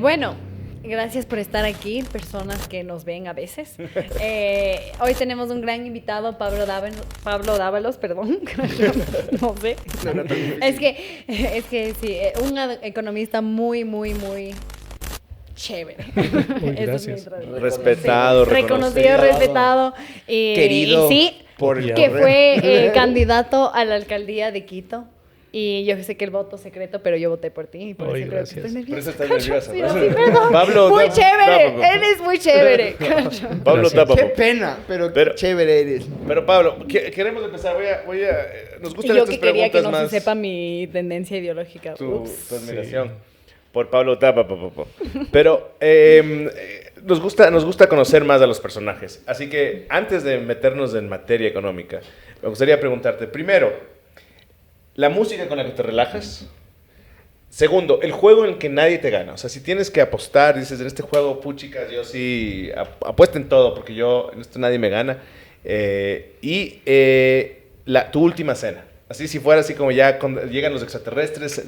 Bueno, gracias por estar aquí, personas que nos ven a veces. Hoy tenemos un gran invitado, Pablo Dávalos, perdón. No sé. Es que sí, un economista muy chévere. Gracias. Respetado, sí. Reconocido, respetado. Querido. Y sí, que fue candidato a la alcaldía de Quito. Y yo sé que el voto secreto, pero yo voté por ti. Y por eso creo que estoy nerviosa. Por eso estás nerviosa. Sí, perdón. Pablo, muy chévere. Él es muy chévere. Pablo, Qué pena, pero qué chévere eres. Pero Pablo, queremos empezar. Nos gustan yo estas que quería que preguntas no más. se sepa mi tendencia ideológica. Tu admiración por Pablo Tapa. Pero nos gusta conocer más a los personajes. Así que antes de meternos en materia económica, me gustaría preguntarte, primero, la música con la que te relajas. Segundo, el juego en el que nadie te gana. O sea, si tienes que apostar, dices, en este juego, puchicas, yo sí apuesto en todo, porque yo en esto nadie me gana. Tu última cena. Así, si fuera así como ya llegan los extraterrestres,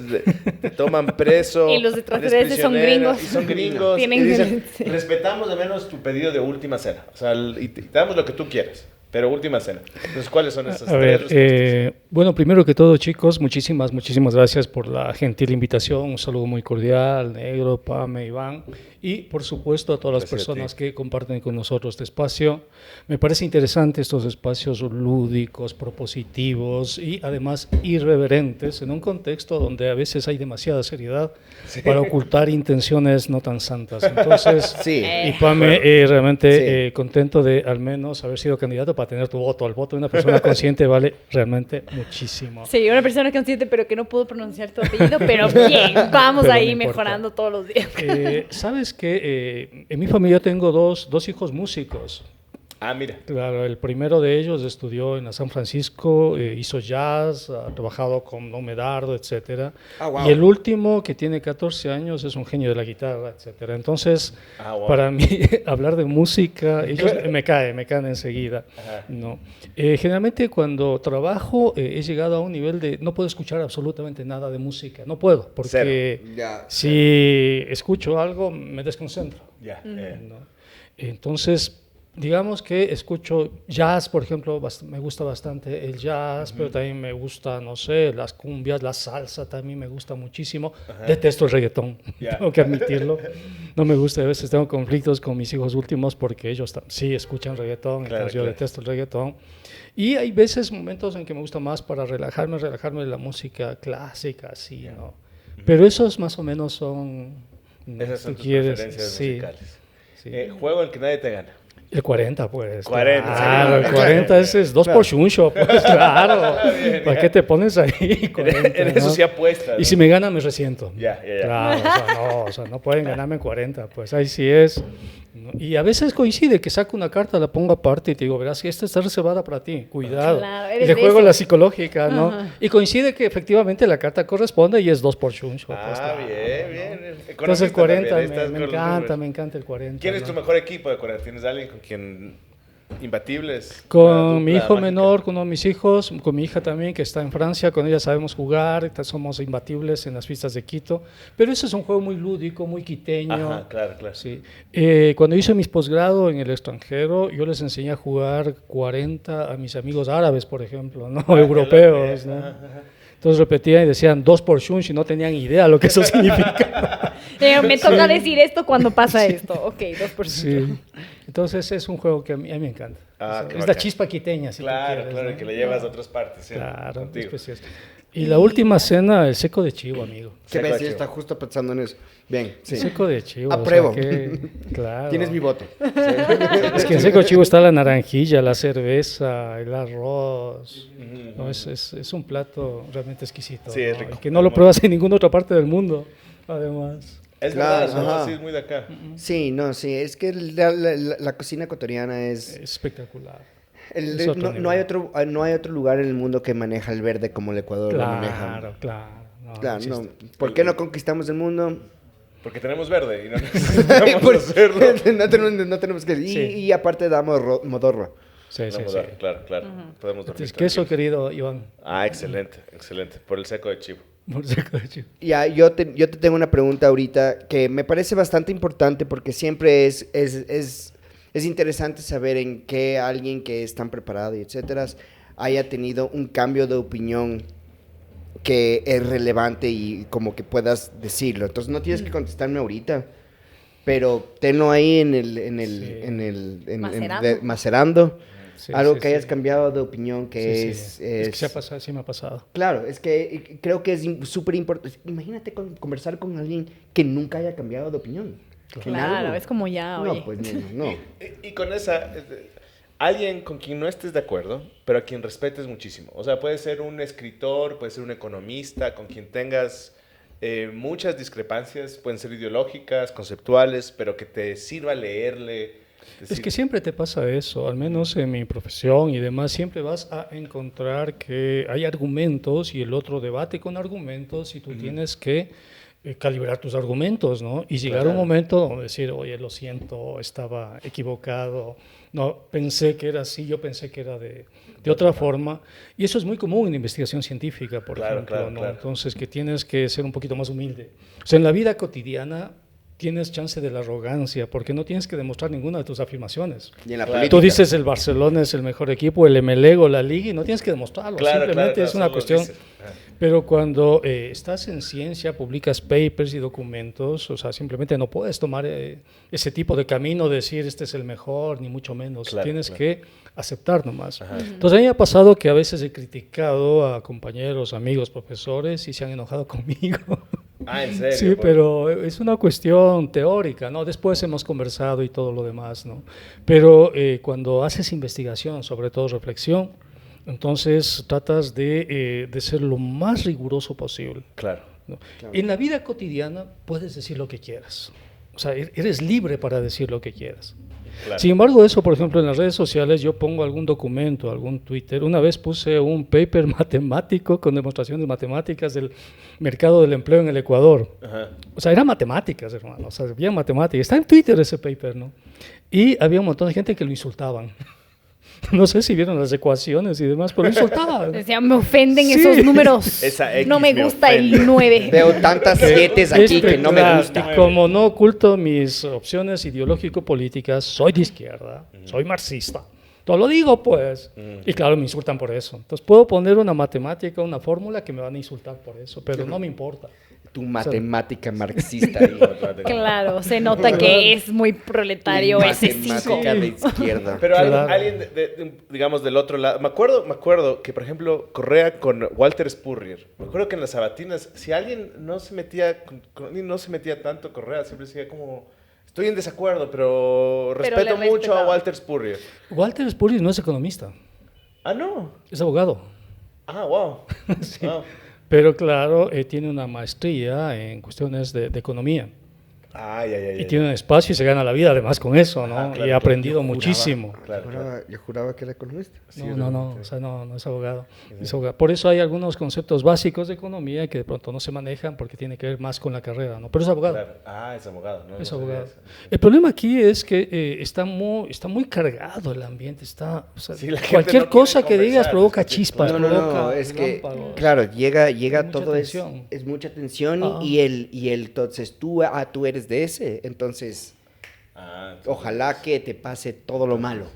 te toman preso. Y los extraterrestres son gringos. Y son gringos. Y dicen, respetamos al menos tu pedido de última cena. O sea, y te damos lo que tú quieras. Pero última cena. Entonces, ¿cuáles son esas tres? Bueno, primero que todo, chicos, muchísimas gracias por la gentil invitación. Un saludo muy cordial, Negro, Pame, Iván. Y, por supuesto, a todas las personas que comparten con nosotros este espacio. Me parece interesante estos espacios lúdicos, propositivos y, además, irreverentes en un contexto donde a veces hay demasiada seriedad para ocultar intenciones no tan santas. Entonces, y Pame, realmente contento de al menos haber sido candidato para tener tu voto. El voto de una persona consciente vale realmente muchísimo. Sí, una persona consciente, pero que no pudo pronunciar tu apellido, pero bien, vamos pero ahí mejorando todos los días. ¿Sabes qué? En mi familia tengo dos hijos músicos. Ah, mira. Claro, el primero de ellos estudió en la San Francisco, hizo jazz, ha trabajado con Don Medardo, etcétera. Wow. Y el último, que tiene 14 años, es un genio de la guitarra, etcétera. Entonces, para mí, hablar de música, ellos me caen enseguida. ¿No? Generalmente, cuando trabajo, he llegado a un nivel de no puedo escuchar absolutamente nada de música. No puedo, porque si escucho algo, me desconcentro. ¿No? Entonces, digamos que escucho jazz, por ejemplo, me gusta bastante el jazz, pero también me gusta, no sé, las cumbias, la salsa también me gusta muchísimo. Detesto el reggaetón, tengo que admitirlo. No me gusta, a veces tengo conflictos con mis hijos últimos porque ellos sí escuchan reggaetón, entonces yo detesto el reggaetón. Y hay veces, momentos en que me gusta más para relajarme de la música clásica, así, ¿no? Pero esos más o menos son... Esas son tus preferencias musicales. Juego en el que nadie te gana. El 40, pues. 40. Claro, el 40 ese es 2 por chuncho, pues, claro. ¿Para qué te pones ahí? 40, en eso sí apuestas. Y si me gana, me resiento. Ya. Claro, o sea, no pueden ganarme en 40, pues ahí sí es. Y a veces coincide que saco una carta, la pongo aparte y te digo, verás, esta está reservada para ti, cuidado. Claro, y le juego la psicológica, ¿no? Y coincide que efectivamente la carta corresponde y es 2 por chuncho. Pues, bien. Entonces el 40, me encanta el 40. ¿Quién es tu mejor equipo de 40? ¿Tienes alguien con quien imbatibles? Con mi hijo menor, con uno de mis hijos, con mi hija también que está en Francia, con ella sabemos jugar, somos imbatibles en las pistas de Quito, pero eso es un juego muy lúdico, muy quiteño. Ajá, claro. Sí. Cuando hice mis posgrado en el extranjero, yo les enseñé a jugar 40 a mis amigos árabes, por ejemplo, ¿no? Europeos, ¿no? Entonces repetían y decían 2 por chunch y no tenían idea lo que eso significa. Me toca decir esto cuando pasa esto. Ok, 2 por chunch. Sí. Entonces es un juego que a mí me encanta. Es la chispa quiteña, si claro, tú quieres, ¿no? que le llevas a otras partes. ¿Sí? Claro, y la última cena, el seco de chivo, amigo. ¿Qué ves? Sí, está justo pensando en eso. Bien, sí. Seco de chivo. Apruebo. O sea claro. Tienes mi voto. Es que en seco de chivo está la naranjilla, la cerveza, el arroz. No, es un plato realmente exquisito. Sí, es rico. Que no lo pruebas en ninguna otra parte del mundo, además. Es Claro, verdad, ajá. sí, es muy de acá. Sí, no, sí, es que la cocina ecuatoriana es... Espectacular. el- no hay otro lugar en el mundo que maneja el verde como el Ecuador lo maneja. Claro. No, Claro, no no. existe. ¿Por qué no conquistamos el mundo? Porque tenemos verde y no necesitamos hacerlo. No tenemos que... Sí. Y aparte damos modorro. Sí. Claro. Podemos dormir. Entonces, queso, querido Iván. Ah, excelente. Por el seco de chivo. Ya, yo te tengo una pregunta ahorita que me parece bastante importante porque siempre es interesante saber en qué alguien que es tan preparado y etcétera haya tenido un cambio de opinión que es relevante y como que puedas decirlo. Entonces no tienes que contestarme ahorita, pero tenlo ahí macerando. Sí, Algo sí, que hayas sí. cambiado de opinión que Es que sí me ha pasado. Claro, es que creo que es súper importante. Imagínate conversar con alguien que nunca haya cambiado de opinión. en Claro, algo. es como ya, oye. No, pues no. Y con esa, alguien con quien no estés de acuerdo, pero a quien respetes muchísimo. O sea, puede ser un escritor, puede ser un economista, con quien tengas muchas discrepancias, pueden ser ideológicas, conceptuales, pero que te sirva leerle. Es que siempre te pasa eso, al menos en mi profesión y demás, siempre vas a encontrar que hay argumentos y el otro debate con argumentos y tú tienes que calibrar tus argumentos, ¿no? Y llegar a un momento donde decir, oye, lo siento, estaba equivocado, no, pensé que era así, yo pensé que era de otra forma. Y eso es muy común en investigación científica, por ejemplo, ¿no? Entonces, que tienes que ser un poquito más humilde. O sea, en la vida cotidiana tienes chance de la arrogancia, porque no tienes que demostrar ninguna de tus afirmaciones. Y en la política. Tú dices el Barcelona es el mejor equipo, el Emelec o la Liga, y no tienes que demostrarlo, simplemente es una cuestión. Pero cuando estás en ciencia, publicas papers y documentos, o sea, simplemente no puedes tomar ese tipo de camino, decir este es el mejor, ni mucho menos. Tienes que aceptar nomás. Entonces, a mí me ha pasado que a veces he criticado a compañeros, amigos, profesores y se han enojado conmigo. Ah, ¿en serio? Sí, pero es una cuestión teórica, ¿no? Después hemos conversado y todo lo demás, ¿no? Pero cuando haces investigación, sobre todo reflexión, entonces tratas de ser lo más riguroso posible. Claro. ¿No? En la vida cotidiana puedes decir lo que quieras. O sea, eres libre para decir lo que quieras. Claro. Sin embargo, eso, por ejemplo, en las redes sociales, yo pongo algún documento, algún Twitter. Una vez puse un paper matemático con demostraciones matemáticas del mercado del empleo en el Ecuador. Ajá. O sea, eran matemáticas, hermano. O sea, bien matemáticas. Está en Twitter ese paper, ¿no? Y había un montón de gente que lo insultaban. No sé si vieron las ecuaciones y demás, pero lo insultaban. Decían, me ofenden esos números. Esa X no me me gusta ofende. el 9. Veo tantas 7 aquí que no me Claro, gusta. y como no oculto mis opciones ideológico-políticas, soy de izquierda, soy marxista. Todo lo digo, pues. Y claro, me insultan por eso. Entonces puedo poner una matemática, una fórmula que me van a insultar por eso, pero no me importa. Tu matemática marxista. ahí. Claro, se nota que es muy proletario Tu ese matemática de izquierda. Pero Claro. alguien, digamos, del otro lado. Me acuerdo que, por ejemplo, Correa con Walter Spurrier. Me acuerdo que en las sabatinas, si alguien no se metía tanto Correa, siempre decía como, estoy en desacuerdo, pero respeto le mucho a respetaba. Walter Spurrier. Walter Spurrier no es economista, Ah, no. es abogado. Ah, wow. Sí. Wow. Pero claro, tiene una maestría en cuestiones de economía. Y tiene un espacio y se gana la vida además con eso, ¿no? Ajá, claro, y ha aprendido claro. muchísimo. Claro. Yo juraba que era economista. No, o sea, no es abogado. Es abogado. Por eso hay algunos conceptos básicos de economía que de pronto no se manejan porque tiene que ver más con la carrera, ¿no? Pero es abogado. Claro. Ah, es abogado. No, Es no sabía abogado. eso. El problema aquí es que está muy cargado el ambiente. O sea, Sí, la gente cualquier no cosa quiere que digas conversar, provoca es que, chispas, No, provoca es que, relámpagos. claro, llega Mucha todo, tensión. es mucha tensión Ah. entonces tú eres de ese, entonces Ah, ojalá que te pase todo lo malo,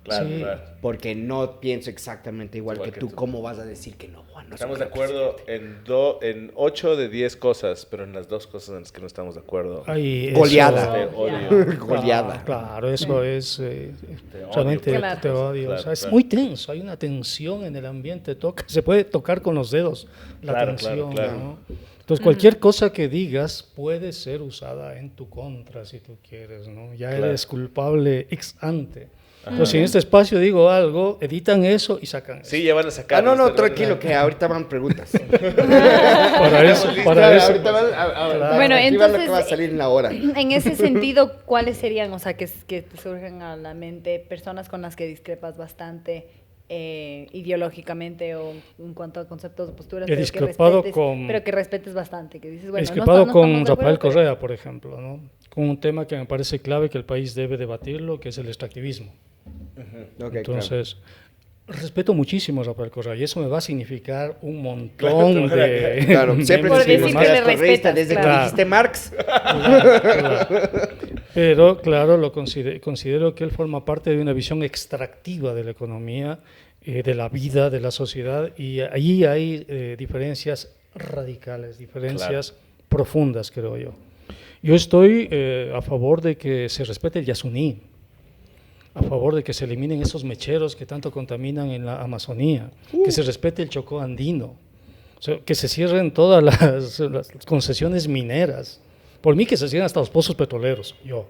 Claro, Sí. claro. porque no pienso exactamente igual Igual que que tú. tú. ¿Cómo vas a decir que no, Juan? No Estamos soy de acuerdo en 8 de 10 cosas, pero en las 2 cosas en las que no estamos de acuerdo. Ay, Goleada. Te eso- odio. Goleada. Claro, eso es odio, realmente claro. te odio. Claro, O sea, es claro. muy tenso, hay una tensión en el ambiente, se puede tocar con los dedos la Claro, tensión, claro, claro. ¿no? Entonces, cualquier cosa que digas puede ser usada en tu contra, si tú quieres, ¿no? Ya eres culpable ex ante. Entonces, si en este espacio digo algo, editan eso y sacan eso. Sí, ya van a sacar. no, tranquilo, que ahorita van preguntas. Para eso. Ahorita Bueno, aquí va lo entonces, que va a salir en la hora. En ese sentido, ¿cuáles serían, o sea, que te surgen a la mente personas con las que discrepas bastante ideológicamente o en cuanto a conceptos de posturas, pero que respetes bastante, que dices, bueno, he discrepado no con estamos de Rafael acuerdo, Correa, por ejemplo, ¿no? Con un tema que me parece clave que el país debe debatirlo, que es el extractivismo. Okay, entonces, respeto muchísimo a Rafael Correa y eso me va a significar un montón de... Claro, siempre Por decimos decir que que eres le correísta respetas, desde que claro. dijiste Marx. Pero, claro, considero que él forma parte de una visión extractiva de la economía, de la vida, de la sociedad, y ahí hay diferencias radicales, diferencias profundas, creo yo. Yo estoy a favor de que se respete el Yasuní, a favor de que se eliminen esos mecheros que tanto contaminan en la Amazonía, que se respete el Chocó andino, o sea, que se cierren todas las concesiones mineras. Por mí que se cierren hasta los pozos petroleros, yo.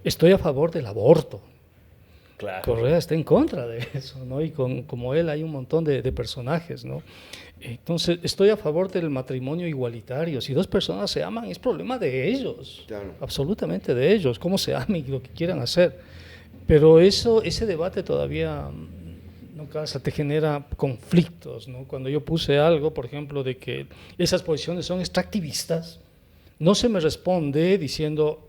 Estoy a favor del aborto. Claro. Correa está en contra de eso, ¿no? Y como él hay un montón de personajes, ¿no? Entonces, estoy a favor del matrimonio igualitario. Si dos personas se aman, es problema de ellos, Claro. absolutamente de ellos, cómo se amen y lo que quieran hacer. Pero ese debate todavía no cansa, te genera conflictos, ¿no? Cuando yo puse algo, por ejemplo, de que esas posiciones son extractivistas, no se me responde diciendo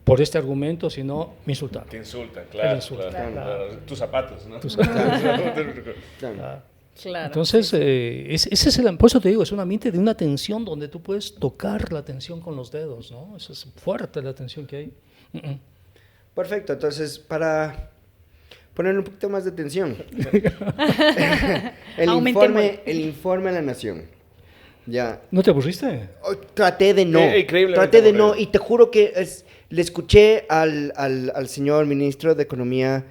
por este argumento, sino me insultaron. Te insultan, claro. Claro. Tus zapatos, ¿no? Claro. Entonces, ese es por eso te digo, es un ambiente de una tensión donde tú puedes tocar la tensión con los dedos, ¿no? Eso es fuerte la tensión que hay. Perfecto, entonces para poner un poquito más de atención. el informe a la Nación. Ya. ¿No te aburriste? Traté de no. Increíblemente Traté de no. aburrido. Y te juro que le escuché al señor ministro de Economía.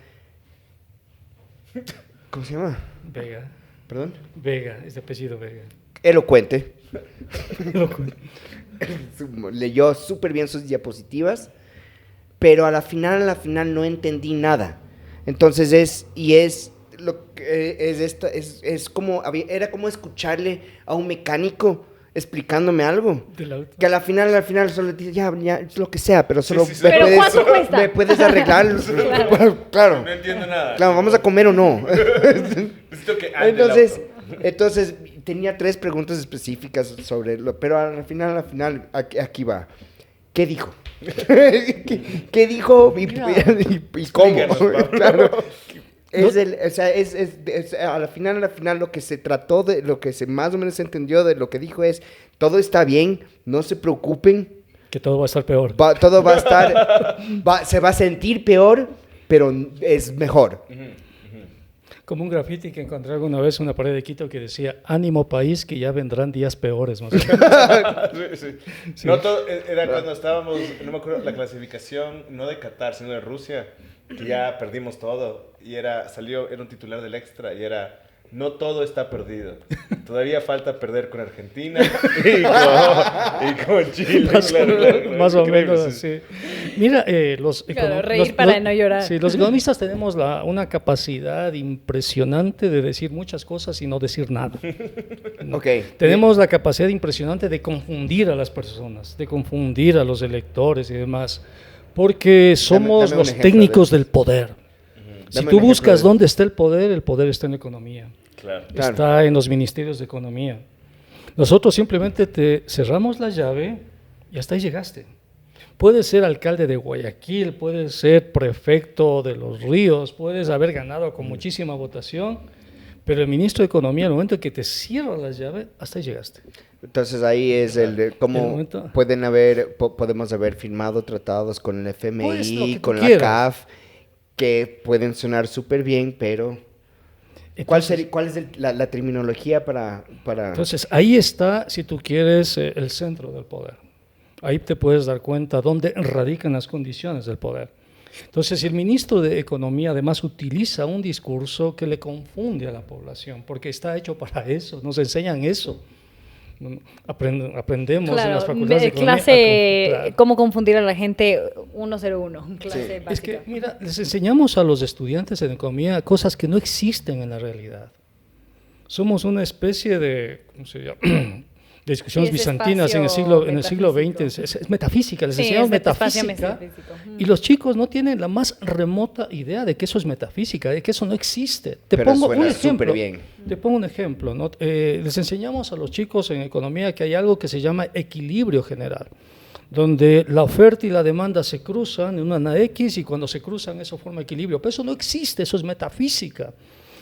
¿Cómo se llama? Vega. ¿Perdón? Vega, es de apellido Vega. Elocuente. Leyó súper bien sus diapositivas, pero a la final no entendí nada. Entonces era como escucharle a un mecánico explicándome algo. Que a la final solo dice, ya, es lo que sea, pero solo Pero ¿cuánto cuesta? me puedes arreglar. Claro. No entiendo nada. Claro, ¿vamos a comer o no? Necesito que ande el auto. Entonces, tenía 3 preguntas específicas sobre pero al final, aquí va. ¿Qué dijo? ¿Qué dijo y cómo? Explícanos, Pablo. Claro. A la final lo que se trató de, lo que se más o menos entendió de lo que dijo es, todo está bien, no se preocupen. Que todo va a estar peor. Todo va a estar, se va a sentir peor, pero es mejor. Como un graffiti que encontré alguna vez en una pared de Quito que decía, ánimo país que ya vendrán días peores. Más o menos. Sí. No, todo, era cuando estábamos, no me acuerdo, la clasificación, no de Qatar, sino de Rusia, que ya perdimos todo. Y era un titular del Extra y era, no todo está perdido. Todavía falta perder con Argentina y con Chile. Más o Increíble, menos sí. así. Mira, reír para no llorar. Sí, los economistas tenemos una capacidad impresionante de decir muchas cosas y no decir nada. ¿No? Okay. Tenemos la capacidad impresionante de confundir a las personas, de confundir a los electores y demás, porque somos dame un los ejemplo técnicos del poder. Si Dame tú un ejemplo buscas de- dónde está el poder está en la economía. Claro. Claro. Está en los ministerios de economía. Nosotros simplemente te cerramos la llave y hasta ahí llegaste. Puedes ser alcalde de Guayaquil, puedes ser prefecto de Los Ríos, puedes haber ganado con muchísima votación, pero el ministro de Economía, al momento que te cierra la llave, hasta ahí llegaste. Entonces ahí es el de El cómo momento- podemos haber firmado tratados con el Pues, lo FMI, que tú con la quieras. CAF, que pueden sonar súper bien, pero ¿cuál es la terminología para...? Entonces, ahí está, si tú quieres, el centro del poder. Ahí te puedes dar cuenta dónde radican las condiciones del poder. Entonces, si el ministro de Economía además utiliza un discurso que le confunde a la población, porque está hecho para eso, nos enseñan eso. aprendemos claro, en las facultades de economía. Clase, cómo confundir a la gente 101, clase básica. Es que, mira, les enseñamos a los estudiantes en economía cosas que no existen en la realidad. Somos una especie de, ¿cómo se llama? De discusiones bizantinas en el siglo XX, es metafísica, les enseñamos metafísica y los chicos no tienen la más remota idea de que eso es metafísica, de que eso no existe. Te pongo un ejemplo. Te pongo un ejemplo, ¿no? Les enseñamos a los chicos en economía que hay algo que se llama equilibrio general, donde la oferta y la demanda se cruzan en una X y cuando se cruzan eso forma equilibrio, pero eso no existe, eso es metafísica.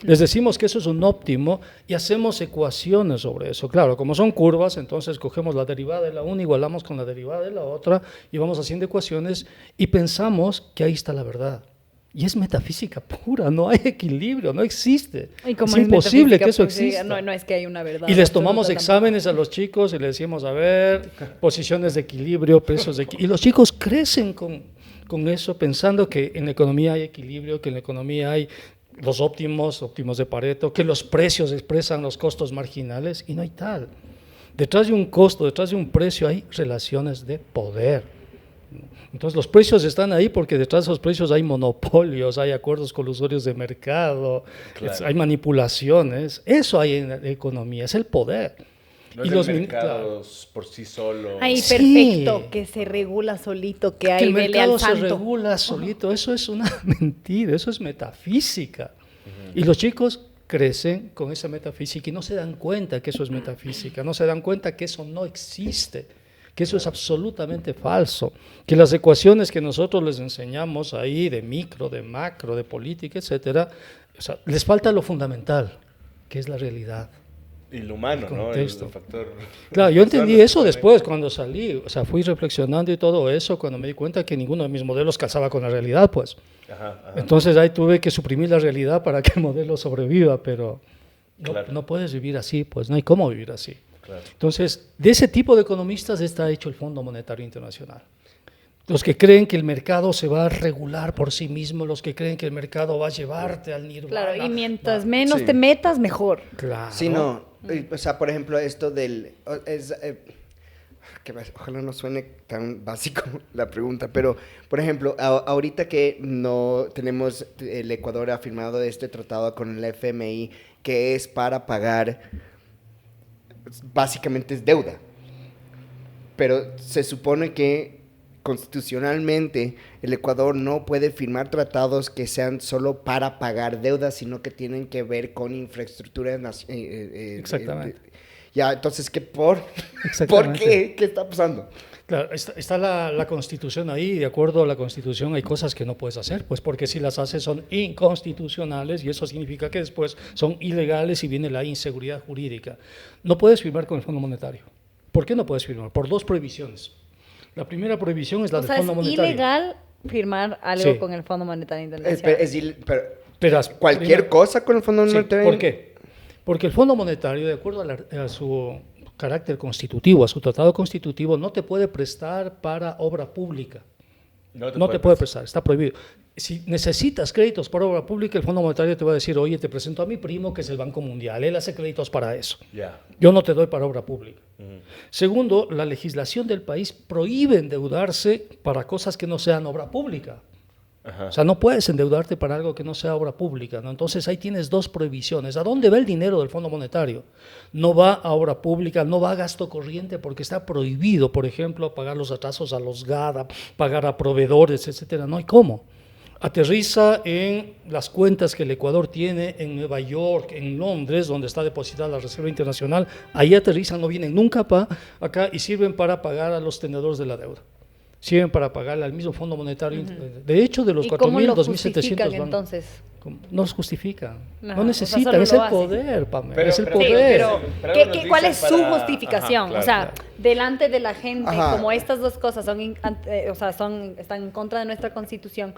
Les decimos que eso es un óptimo y hacemos ecuaciones sobre eso. Claro, como son curvas, entonces cogemos la derivada de la una, igualamos con la derivada de la otra y vamos haciendo ecuaciones y pensamos que ahí está la verdad. Y es metafísica pura, no hay equilibrio, no existe. Es imposible que eso exista. No es que hay una verdad. Y les tomamos exámenes a los chicos y les decimos, a ver, posiciones de equilibrio, pesos de equilibrio. Y los chicos crecen con eso, pensando que en la economía hay equilibrio, que en la economía hay los óptimos de Pareto, que los precios expresan los costos marginales, y no hay tal. Detrás de un costo, detrás de un precio hay relaciones de poder. Entonces los precios están ahí porque detrás de esos precios hay monopolios, hay acuerdos colusorios de mercado, hay manipulaciones. Eso hay en la economía, es el poder. No y los mercados por sí solos. Ahí perfecto, que se regula solito, que hay el mercado se regula solito, eso es una mentira, eso es metafísica. Y los chicos crecen con esa metafísica y no se dan cuenta que eso es metafísica, no se dan cuenta que eso no existe, que eso es absolutamente falso, que las ecuaciones que nosotros les enseñamos ahí de micro, de macro, de política, etcétera, o sea, les falta lo fundamental, que es la realidad. Y lo humano, ¿no? El factor. Claro, yo entendí eso después, cuando salí. O sea, fui reflexionando y todo eso, cuando me di cuenta que ninguno de mis modelos calzaba con la realidad, pues. Entonces ahí tuve que suprimir la realidad para que el modelo sobreviva, pero no puedes vivir así, pues, no hay cómo vivir así. Claro. Entonces, de ese tipo de economistas está hecho el Fondo Monetario Internacional. Los que creen que el mercado se va a regular por sí mismo, los que creen que el mercado va a llevarte al nirvana. Claro, y mientras menos te metas, mejor. Claro. Sí, no. O sea, por ejemplo, esto del... ojalá no suene tan básico la pregunta, pero, por ejemplo, ahorita que no tenemos, el Ecuador ha firmado este tratado con el FMI, que es para pagar, básicamente es deuda, pero se supone que constitucionalmente el Ecuador no puede firmar tratados que sean solo para pagar deudas, sino que tienen que ver con infraestructura exactamente. Ya, entonces, ¿por qué? ¿Qué está pasando? Claro, está la Constitución ahí, y de acuerdo a la Constitución hay cosas que no puedes hacer, pues porque si las haces son inconstitucionales y eso significa que después son ilegales y viene la inseguridad jurídica. No puedes firmar con el Fondo Monetario. ¿Por qué no puedes firmar? Por dos prohibiciones. La primera prohibición es la del Fondo Monetario. ¿Es ilegal firmar algo con el Fondo Monetario Internacional? Pero ¿cualquier cosa con el Fondo Monetario? ¿Por qué? Porque el Fondo Monetario, de acuerdo a su carácter constitutivo, a su tratado constitutivo, no te puede prestar para obra pública. No te puede prestar, está prohibido. Si necesitas créditos para obra pública, el Fondo Monetario te va a decir, oye, te presento a mi primo, que es el Banco Mundial, él hace créditos para eso. Yo no te doy para obra pública. Segundo, la legislación del país prohíbe endeudarse para cosas que no sean obra pública. O sea, no puedes endeudarte para algo que no sea obra pública, ¿no? Entonces ahí tienes dos prohibiciones. ¿A dónde va el dinero del Fondo Monetario? No va a obra pública, no va a gasto corriente porque está prohibido, por ejemplo, pagar los atrasos a los GADA, pagar a proveedores, etcétera. No hay cómo. Aterriza en las cuentas que el Ecuador tiene en Nueva York, en Londres, donde está depositada la Reserva Internacional. Ahí aterrizan, no vienen nunca acá y sirven para pagar a los tenedores de la deuda. Sirven para pagarle al mismo Fondo Monetario. De hecho, de los 4.000, 2.700 entonces? No los justifican. No necesitan, es el poder, Pamela, es el poder. ¿Cuál es su justificación? Claro, o sea, delante de la gente, como estas dos cosas están en contra de nuestra Constitución,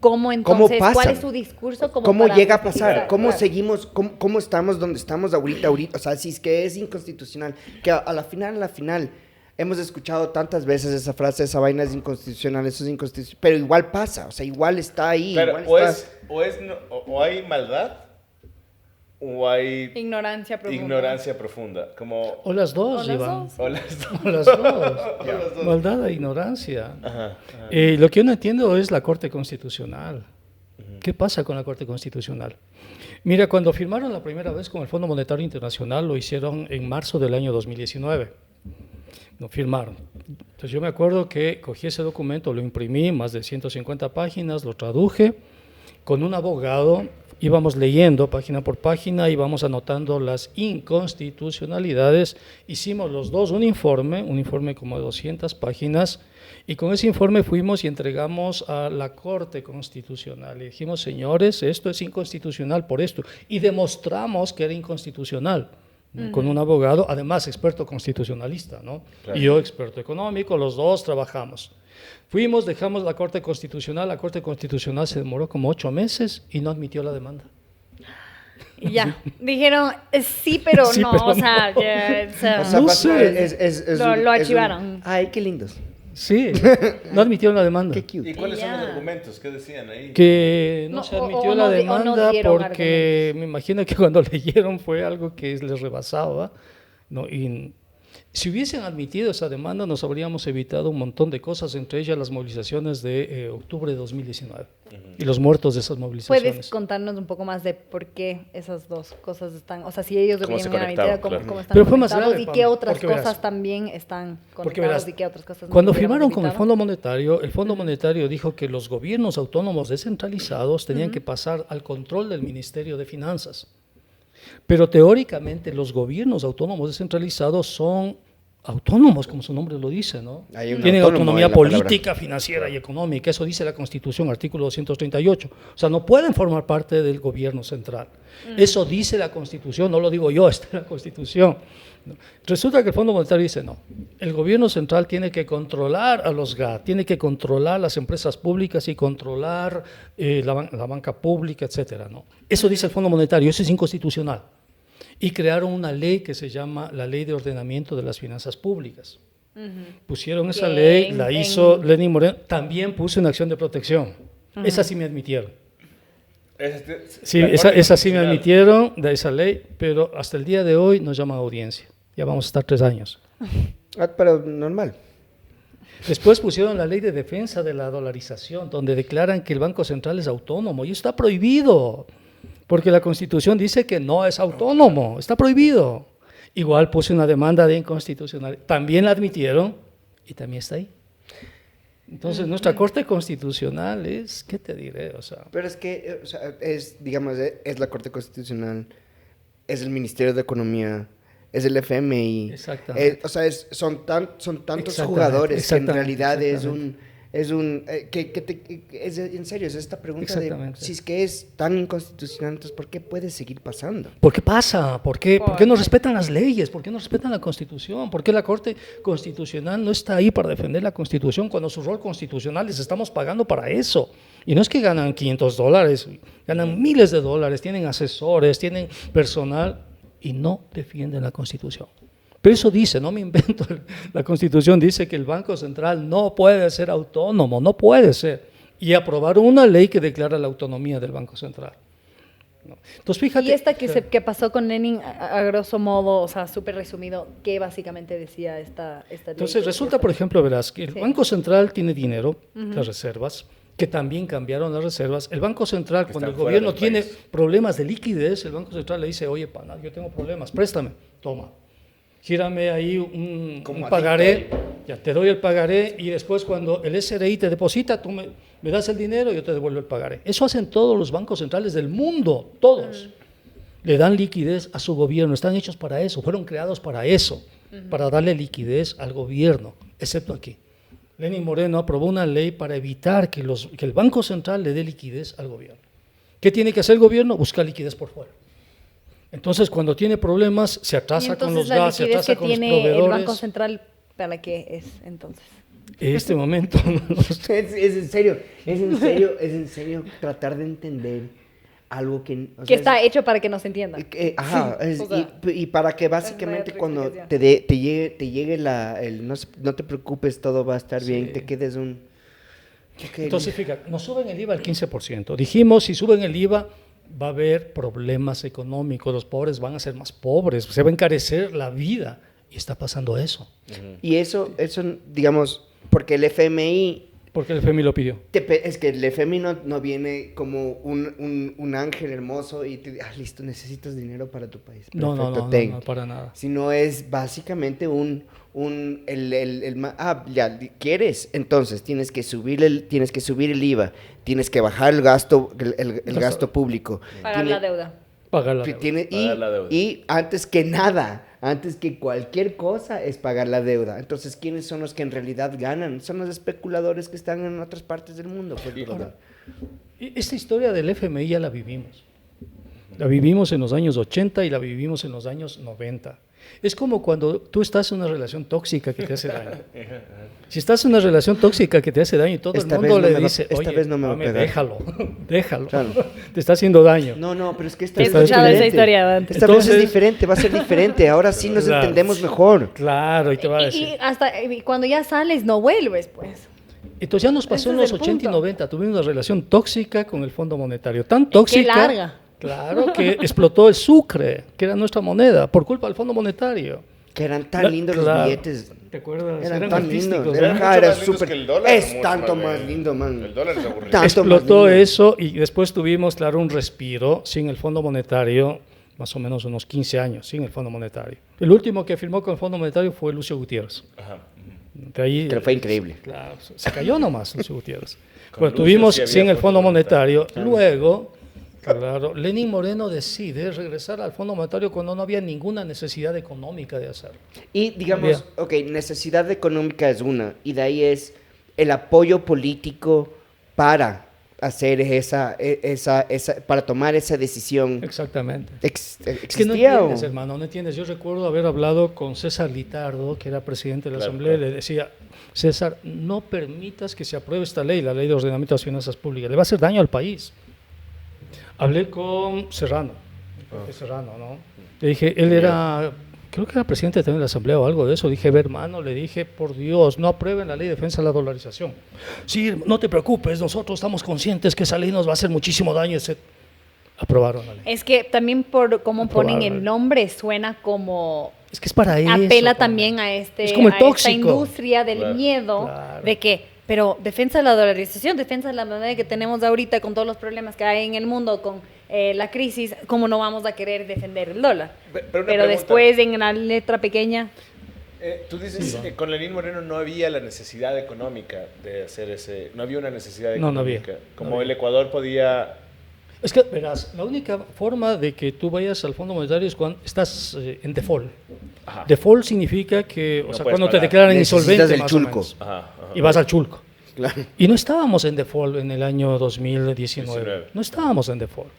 ¿cómo entonces? ¿Cuál es su discurso? ¿Cómo llega a pasar? ¿Cómo seguimos? ¿Cómo estamos donde estamos ahorita? O sea, si es que es inconstitucional, que a la final... Hemos escuchado tantas veces esa frase, esa vaina es inconstitucional, eso es inconstitucional, pero igual pasa, o sea, igual está ahí. Pero o hay maldad o hay ignorancia profunda. Como... O las dos, ¿O las Iván. dos? O las dos. O las dos. Maldad e ignorancia. Ajá. Lo que yo no entiendo es la Corte Constitucional. ¿Qué pasa con la Corte Constitucional? Mira, cuando firmaron la primera vez con el Fondo Monetario Internacional, lo hicieron en marzo del año 2019. No firmaron. Entonces yo me acuerdo que cogí ese documento, lo imprimí, más de 150 páginas, lo traduje con un abogado, íbamos leyendo página por página, íbamos anotando las inconstitucionalidades, hicimos los dos un informe como de 200 páginas, y con ese informe fuimos y entregamos a la Corte Constitucional. Y dijimos, señores, esto es inconstitucional por esto, y demostramos que era inconstitucional. Con un abogado, además experto constitucionalista, ¿no? Claro. Y yo experto económico, los dos trabajamos. Fuimos, dejamos la Corte Constitucional se demoró como 8 meses y no admitió la demanda. Ya, dijeron sí, pero sí, no, pero o sea, no. no sé. Lo archivaron. Ay, qué lindos. Sí, no admitieron la demanda. Qué cute. ¿Y cuáles son los argumentos? ¿Qué decían ahí? Que no se admitió la demanda porque argumentos. Me imagino que cuando leyeron fue algo que les rebasaba, ¿no? Y si hubiesen admitido esa demanda nos habríamos evitado un montón de cosas, entre ellas las movilizaciones de octubre de 2019 y los muertos de esas movilizaciones. ¿Puedes contarnos un poco más de por qué esas dos cosas están, o sea, si ellos ¿Cómo se hubieran conectaron? cómo están Pero fue más conectados grave, y qué otras porque cosas verás, también están porque conectadas verás, y qué otras cosas no cuando hubieran firmaron con el evitado? Fondo Monetario, el Fondo Monetario dijo que los gobiernos autónomos descentralizados tenían que pasar al control del Ministerio de Finanzas. Pero teóricamente los gobiernos autónomos descentralizados son autónomos, como su nombre lo dice, ¿no? Tienen autonomía política, financiera y económica, eso dice la Constitución, artículo 238. O sea, no pueden formar parte del gobierno central. Eso dice la Constitución, no lo digo yo, está en la Constitución. Resulta que el Fondo Monetario dice, no, el gobierno central tiene que controlar a los GAT, tiene que controlar las empresas públicas y controlar la banca pública, etcétera, ¿no? Eso dice el Fondo Monetario, eso es inconstitucional. Y crearon una ley que se llama la Ley de Ordenamiento de las Finanzas Públicas. Pusieron esa ley, la hizo Lenín Moreno, también puso una acción de protección. Esa sí me admitieron. Sí, esa sí me admitieron de esa ley, pero hasta el día de hoy nos llaman a audiencia. Ya vamos a estar 3 años. Pero normal. Después pusieron la Ley de Defensa de la Dolarización, donde declaran que el Banco Central es autónomo y eso está prohibido. Porque la Constitución dice que no es autónomo, está prohibido. Igual puse una demanda de inconstitucionalidad, también la admitieron y también está ahí. Entonces nuestra Corte Constitucional es, ¿qué te diré? O sea, pero es que, o sea, digamos, es la Corte Constitucional, es el Ministerio de Economía, es el FMI. Exactamente. O sea, son tantos jugadores que en realidad es en serio, es esta pregunta de si es que es tan inconstitucional, entonces ¿por qué puede seguir pasando? ¿Por qué pasa? ¿Por qué no respetan las leyes? ¿Por qué no respetan la Constitución? ¿Por qué la Corte Constitucional no está ahí para defender la Constitución cuando su rol constitucional les estamos pagando para eso? Y no es que ganan $500, ganan miles de dólares, tienen asesores, tienen personal y no defienden la Constitución. Pero eso dice, no me invento, la Constitución dice que el Banco Central no puede ser autónomo, no puede ser. Y aprobaron una ley que declara la autonomía del Banco Central. ¿No? Entonces, fíjate. Y esta que pasó con Lenin, a grosso modo, o sea, súper resumido, ¿qué básicamente decía esta ley? Entonces, resulta, por ejemplo, verás, que el Banco Central tiene dinero, las reservas, que también cambiaron las reservas. El Banco Central, cuando el gobierno tiene problemas de liquidez, el Banco Central le dice, oye, pana, yo tengo problemas, préstame, toma. Gírame ahí un pagaré, ya te doy el pagaré y después cuando el SRI te deposita, tú me das el dinero y yo te devuelvo el pagaré. Eso hacen todos los bancos centrales del mundo, todos. Le dan liquidez a su gobierno, están hechos para eso, fueron creados para eso, para darle liquidez al gobierno, excepto aquí. Lenín Moreno aprobó una ley para evitar que el Banco Central le dé liquidez al gobierno. ¿Qué tiene que hacer el gobierno? Buscar liquidez por fuera. Entonces, cuando tiene problemas, se atrasa con los gas, se atrasa con los proveedores. ¿Y el Banco Central para qué es entonces? En este momento no es en serio tratar de entender algo que... Que está hecho para que nos entiendan. Y para que básicamente cuando te llegue no te preocupes, todo va a estar bien, te quedes Okay. Entonces, fíjate, nos suben el IVA al 15%. Dijimos, si suben el IVA, va a haber problemas económicos, los pobres van a ser más pobres, se va a encarecer la vida y está pasando eso. Y eso, digamos, porque el FMI... Porque el FMI lo pidió. Es que el FMI no viene como un ángel hermoso y te dice, listo, necesitas dinero para tu país. No, para nada. Sino es básicamente ya, ¿quieres? Entonces tienes que subir el IVA, tienes que bajar el gasto público. Pagar la deuda. Pagar la deuda. Y antes que nada, antes que cualquier cosa, es pagar la deuda. Entonces, ¿quiénes son los que en realidad ganan? Son los especuladores que están en otras partes del mundo. Ahora, esta historia del FMI ya la vivimos. La vivimos en los años 80 y la vivimos en los años 90. Es como cuando tú estás en una relación tóxica que te hace daño. Si estás en una relación tóxica que te hace daño y todo el mundo le dice, oye, déjalo, claro. Te está haciendo daño. No, pero es que he escuchado esa historia antes. Esta vez es diferente, va a ser diferente. Ahora sí nos entendemos mejor. Claro, y te va a decir. Y cuando ya sales no vuelves, pues. Entonces ya nos pasó en los 80 y 90. Tuvimos una relación tóxica con el Fondo Monetario. Tan tóxica. ¡Qué larga! Claro, que explotó el sucre, que era nuestra moneda, por culpa del Fondo Monetario. Que eran tan lindos los billetes. ¿Te acuerdas? Eran tan lindos. Era súper. Es tanto más lindo, man. El dólar es aburrido. Explotó eso y después tuvimos, claro, un respiro sin el Fondo Monetario, más o menos unos 15 años sin el Fondo Monetario. El último que firmó con el Fondo Monetario fue Lucio Gutiérrez. Ajá. De ahí, que fue increíble. Claro, se cayó nomás Lucio Gutiérrez. Bueno, tuvimos sin el Fondo Monetario. Luego... Claro, Lenín Moreno decide regresar al Fondo Monetario cuando no había ninguna necesidad económica de hacerlo. Y digamos, necesidad económica es una, y de ahí es el apoyo político para hacer para tomar esa decisión. Exactamente. Es que no entiendes, hermano, no entiendes. Yo recuerdo haber hablado con César Litardo, que era presidente de la Asamblea, y le decía, César, no permitas que se apruebe esta ley, la ley de ordenamiento de las finanzas públicas, le va a hacer daño al país. Hablé con Serrano, ¿no? Le dije, él era, creo que era presidente también de la Asamblea o algo de eso. Dije, hermano, le dije, por Dios, no aprueben la ley de defensa de la dolarización. Sí, no te preocupes, nosotros estamos conscientes que esa ley nos va a hacer muchísimo daño, etc. Aprobaron la ley. Es que también por cómo ponen el nombre, suena como... Es que es para eso. Apela también a, es como el tóxico. Esta industria del miedo, de que... Pero defensa de la dolarización, defensa de la moneda que tenemos ahorita con todos los problemas que hay en el mundo, con la crisis, ¿cómo no vamos a querer defender el dólar? Pero después, en la letra pequeña... tú dices que con Lenín Moreno no había la necesidad económica de hacer ese... No había una necesidad económica. No había. Como el Ecuador podía... Es que, verás, la única forma de que tú vayas al Fondo Monetario es cuando estás en default. Ajá. Default significa que, o sea, cuando te declaran insolvente, más chulco. O menos, y vas al chulco. Claro. Y no estábamos en default en el año 2019. No estábamos en default.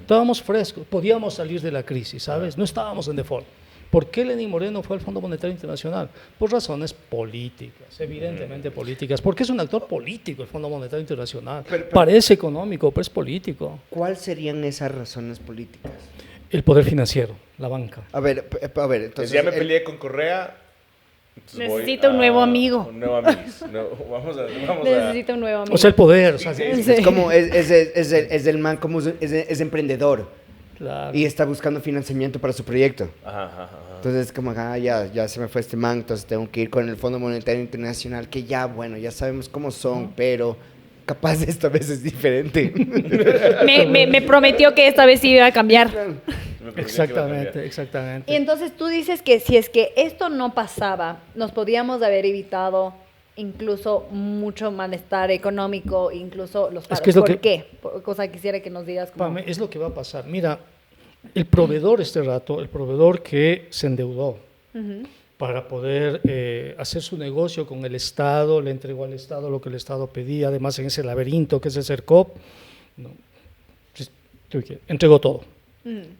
Estábamos frescos, podíamos salir de la crisis, ¿sabes? No estábamos en default. ¿Por qué Lenín Moreno fue al Fondo Monetario Internacional? Por razones políticas, evidentemente políticas. Porque es un actor político el Fondo Monetario Internacional. Parece económico, pero es político. ¿Cuáles serían esas razones políticas? El poder financiero, la banca. A ver, entonces... Ya me peleé con Correa. Necesito un nuevo amigo. Un nuevo amigo. Necesito un nuevo amigo. O sea, el poder. O sea, es como, es el man, como es emprendedor. Claro. Y está buscando financiamiento para su proyecto. Ajá. Entonces, como, ya se me fue este man, entonces tengo que ir con el Fondo Monetario Internacional, que ya sabemos cómo son, pero capaz esta vez es diferente. me prometió que esta vez sí iba a cambiar. Exactamente. Y entonces tú dices que si es que esto no pasaba, nos podíamos haber evitado incluso mucho malestar económico, incluso los paros. ¿Por qué? Cosa quisiera que nos digas. Pame, es lo que va a pasar. Mira, el proveedor el proveedor que se endeudó para poder hacer su negocio con el Estado, le entregó al Estado lo que el Estado pedía, además en ese laberinto que es el CERCOP, entregó todo.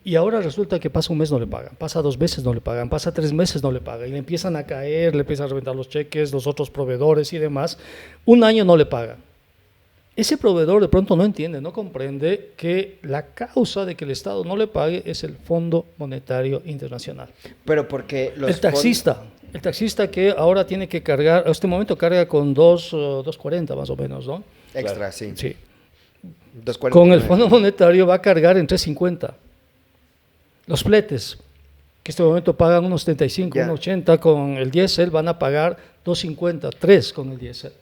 Y ahora resulta que pasa un mes no le pagan, pasa 2 meses no le pagan, pasa 3 meses no le pagan, y le empiezan a caer, le empiezan a reventar los cheques, los otros proveedores y demás. 1 año no le pagan. Ese proveedor de pronto no entiende, no comprende que la causa de que el Estado no le pague es el Fondo Monetario Internacional. Pero porque el taxista que ahora tiene que cargar, a este momento carga con 2.40 más o menos, ¿no? Extra, sí. Sí. 2.49. Con el Fondo Monetario va a cargar en 3.50. Los fletes, que en este momento pagan unos 75, unos 80, con el diésel van a pagar 2.50, 3 con el diésel,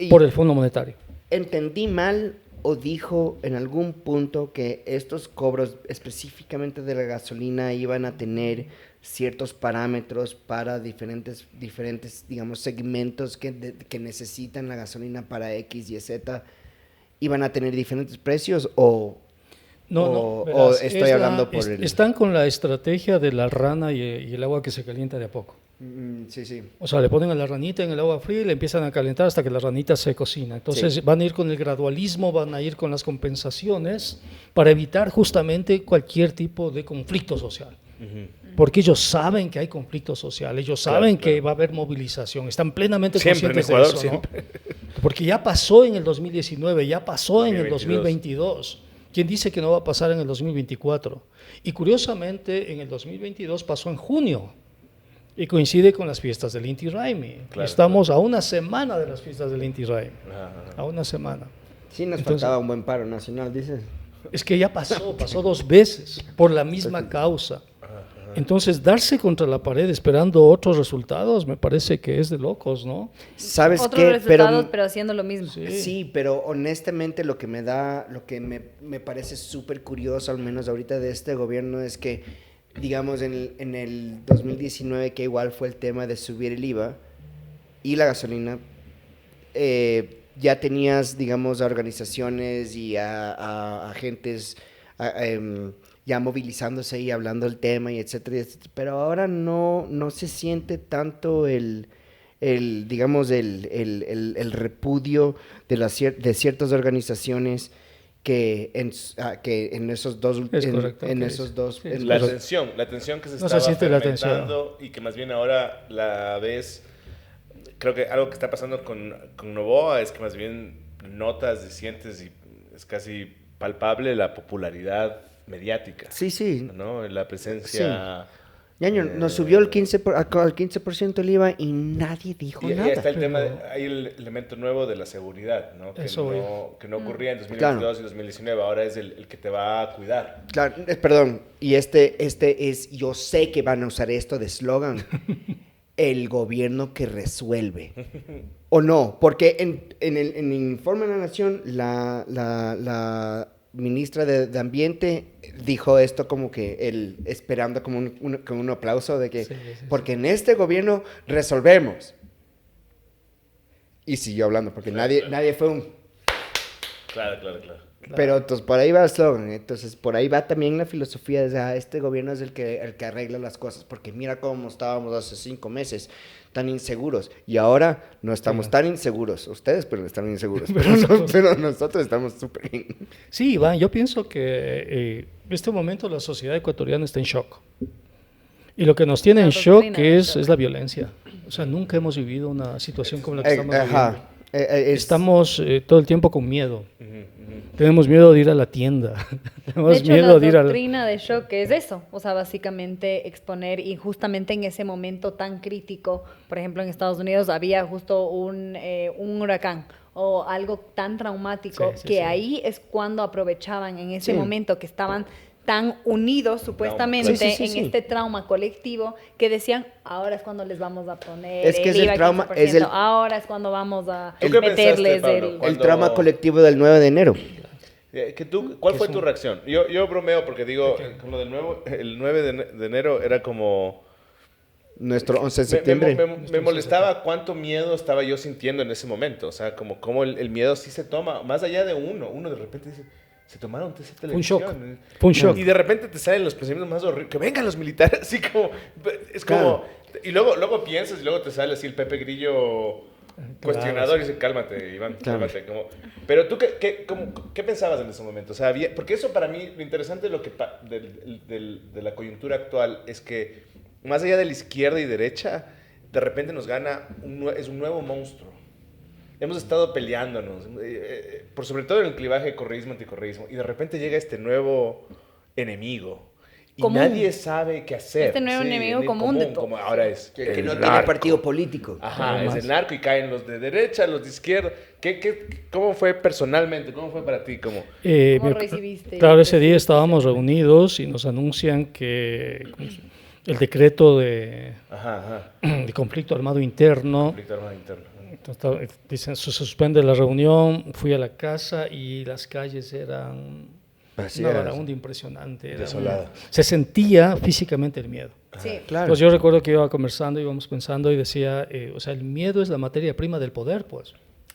por el Fondo Monetario. ¿Entendí mal o dijo en algún punto que estos cobros específicamente de la gasolina iban a tener ciertos parámetros para diferentes digamos, segmentos que necesitan la gasolina para X y Z? ¿Iban a tener diferentes precios o verás, estoy hablando por el...? Están con la estrategia de la rana y el agua que se calienta de a poco. Sí. O sea, le ponen a la ranita en el agua fría y le empiezan a calentar hasta que la ranita se cocina. Entonces van a ir con el gradualismo, van a ir con las compensaciones para evitar justamente cualquier tipo de conflicto social. Porque ellos saben que hay conflicto social, ellos saben que va a haber movilización, están plenamente conscientes de eso, ¿no? Porque ya pasó en el 2019, ya pasó en el 2022. ¿Quién dice que no va a pasar en el 2024? Y curiosamente, en el 2022 pasó en junio y coincide con las fiestas del Inti Raymi. Estamos a una semana de las fiestas del Inti Raymi. A una semana. Sí, nos faltaba un buen paro nacional, dices. Es que ya pasó 2 veces por la misma causa. Entonces, darse contra la pared esperando otros resultados me parece que es de locos, ¿no? ¿Sabes otros qué? resultados, pero haciendo lo mismo. Sí, pero honestamente lo que me parece súper curioso, al menos ahorita de este gobierno, es que, digamos, en el 2019, que igual fue el tema de subir el IVA y la gasolina, ya tenías, digamos, a organizaciones y a agentes ya movilizándose y hablando del tema y etcétera, etcétera, pero ahora no se siente tanto el repudio de ciertas organizaciones que en esos dos la tensión que se estaba fermentando y que más bien ahora la ves. Creo que algo que está pasando con Novoa es que más bien notas y sientes y es casi palpable la popularidad mediática. Sí. ¿No? La presencia... Sí. Nos subió al 15% el IVA y nadie dijo nada. Y está el tema, hay el elemento nuevo de la seguridad, ¿no? Que no ocurría en 2022 y 2019, ahora es el que te va a cuidar. Claro, perdón, y este es, yo sé que van a usar esto de eslogan, el gobierno que resuelve. ¿O no? Porque en el informe de la Nación, la ministra de Ambiente dijo esto como que esperando como un aplauso de que porque en este gobierno resolvemos. Y siguió hablando porque nadie fue un... Claro. Pero entonces por ahí va el slogan, entonces por ahí va también la filosofía de este gobierno es el que arregla las cosas, porque mira cómo estábamos hace 5 meses, tan inseguros, y ahora no estamos tan inseguros, ustedes pero están inseguros, pero nosotros estamos súper bien. Sí, Iván, yo pienso que en este momento la sociedad ecuatoriana está en shock, y lo que nos tiene en shock es la violencia, o sea, nunca hemos vivido una situación como la que estamos viviendo. Estamos todo el tiempo con miedo. Tenemos miedo de ir a la tienda. De hecho, la doctrina de shock es eso. O sea, básicamente exponer, y justamente en ese momento tan crítico, por ejemplo, en Estados Unidos había justo un huracán o algo tan traumático ahí es cuando aprovechaban en ese momento que estaban tan unidos supuestamente en este trauma colectivo que decían, ahora es cuando les vamos a poner es que el es IVA el trauma, ahora es cuando vamos a pensaste, meterles Pablo, el trauma colectivo del 9 de enero. ¿Cuál fue tu reacción? Yo bromeo porque digo, con lo del el 9 de enero era como... Nuestro 11 de septiembre. Me molestaba cuánto miedo estaba yo sintiendo en ese momento. O sea, como el miedo sí se toma, más allá de uno de repente dice... Se tomaron esa televisión. Fue un shock. Y de repente te salen los pensamientos más horribles. Que vengan los militares, así como... Es como... Y luego piensas y luego te sale así el Pepe Grillo cuestionador y dice, cálmate, Iván, cálmate. Pero tú, ¿qué pensabas en ese momento? O sea, porque eso para mí, lo interesante de la coyuntura actual es que más allá de la izquierda y derecha, de repente nos gana, es un nuevo monstruo. Hemos estado peleándonos, por sobre todo en el clivaje correísmo-anticorreísmo, y de repente llega este nuevo enemigo. y común. nadie sabe qué hacer. Este nuevo enemigo común de todos. como ahora es Que el no tiene narco. partido político. Ajá, Además. es el narco y caen los de derecha, los de izquierda. ¿Cómo fue personalmente? ¿Cómo fue para ti? ¿Cómo Me- recibiste? Claro, ese día estábamos reunidos y nos anuncian que el decreto de conflicto armado interno, Conflicto armado interno. entonces, dicen, se suspende la reunión, fui a la casa y las calles eran una varaunda impresionante. Desolada. Se sentía físicamente el miedo. Sí. Claro. Pues yo recuerdo que iba conversando, íbamos pensando y decía, o sea, el miedo es la materia prima del poder, pues.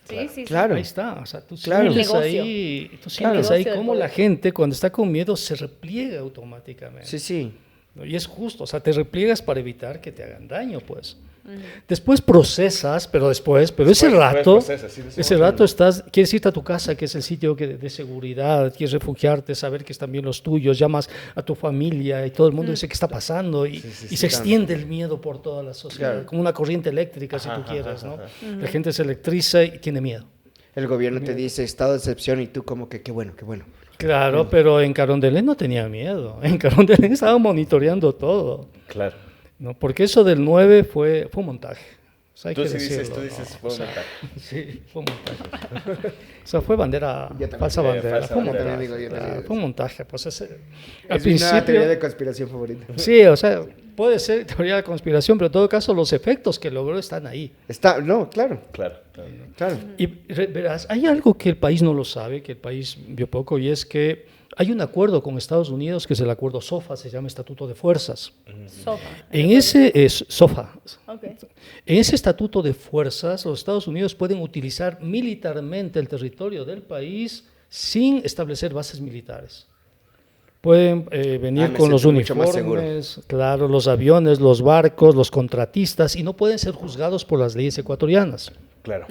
Sí. Claro. Ahí está, o sea, tú Claro. sientes El negocio. ahí, tú El sientes ahí negocio del cómo la poder. gente cuando está con miedo se repliega automáticamente. Sí, sí. ¿No? Y es justo, o sea, te repliegas para evitar que te hagan daño, pues. Después procesas, pero ese rato, procesas, sí, ese rato quieres irte a tu casa, que es el sitio de seguridad, quieres refugiarte, saber que están bien los tuyos, llamas a tu familia y todo el mundo dice qué está pasando y se extiende el miedo por toda la sociedad, Claro. como una corriente eléctrica, si tú quieres, ¿no? La gente se electriza y tiene miedo. El gobierno te dice estado de excepción y tú como que qué bueno. Claro, pero en Carondelet no tenía miedo, en Carondelet estaba monitoreando todo. Claro. No, porque eso del 9 fue un montaje. O sea, hay Tú que sí dices, decirlo, tú ¿no? dices, fue O un sea, montaje. Sí, fue un montaje. O sea, fue bandera, Yo también. falsa bandera. Falsa Fue un bandera. montaje. Yo también digo, Claro, fue un montaje. Pues al Es una teoría principio, de conspiración favorita. sí, o sea, puede ser teoría de conspiración, pero en todo caso los efectos que logró están ahí. No, claro. Claro. Y verás, hay algo que el país no lo sabe, que el país vio poco, y es que hay un acuerdo con Estados Unidos, que es el acuerdo SOFA, se llama Estatuto de Fuerzas. Sopa. En ese SOFA, Ok. en ese estatuto de fuerzas, los Estados Unidos pueden utilizar militarmente el territorio del país sin establecer bases militares. Pueden venir me con los siento mucho más uniformes, claro, los aviones, los barcos, los contratistas, y no pueden ser juzgados por las leyes ecuatorianas. Claro.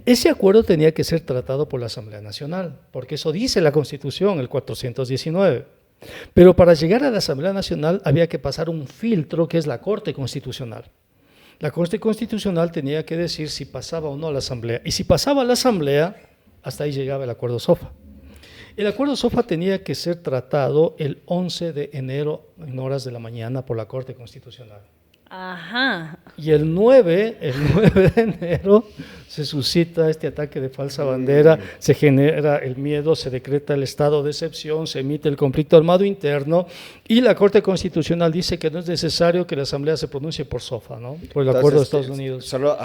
Ese acuerdo tenía que ser tratado por la Asamblea Nacional, porque eso dice la Constitución, el 419. Pero para llegar a la Asamblea Nacional había que pasar un filtro que es la Corte Constitucional. La Corte Constitucional tenía que decir si pasaba o no a la Asamblea. Y si pasaba a la Asamblea, hasta ahí llegaba el acuerdo SOFA. El acuerdo SOFA tenía que ser tratado el 11 de enero en horas de la mañana por la Corte Constitucional. Ajá. Y el 9 de enero se suscita este ataque de falsa bandera, se genera el miedo, se decreta el estado de excepción, se emite el conflicto armado interno y la Corte Constitucional dice que no es necesario que la Asamblea se pronuncie por SOFA, ¿no? Por el acuerdo de Estados Unidos. Solo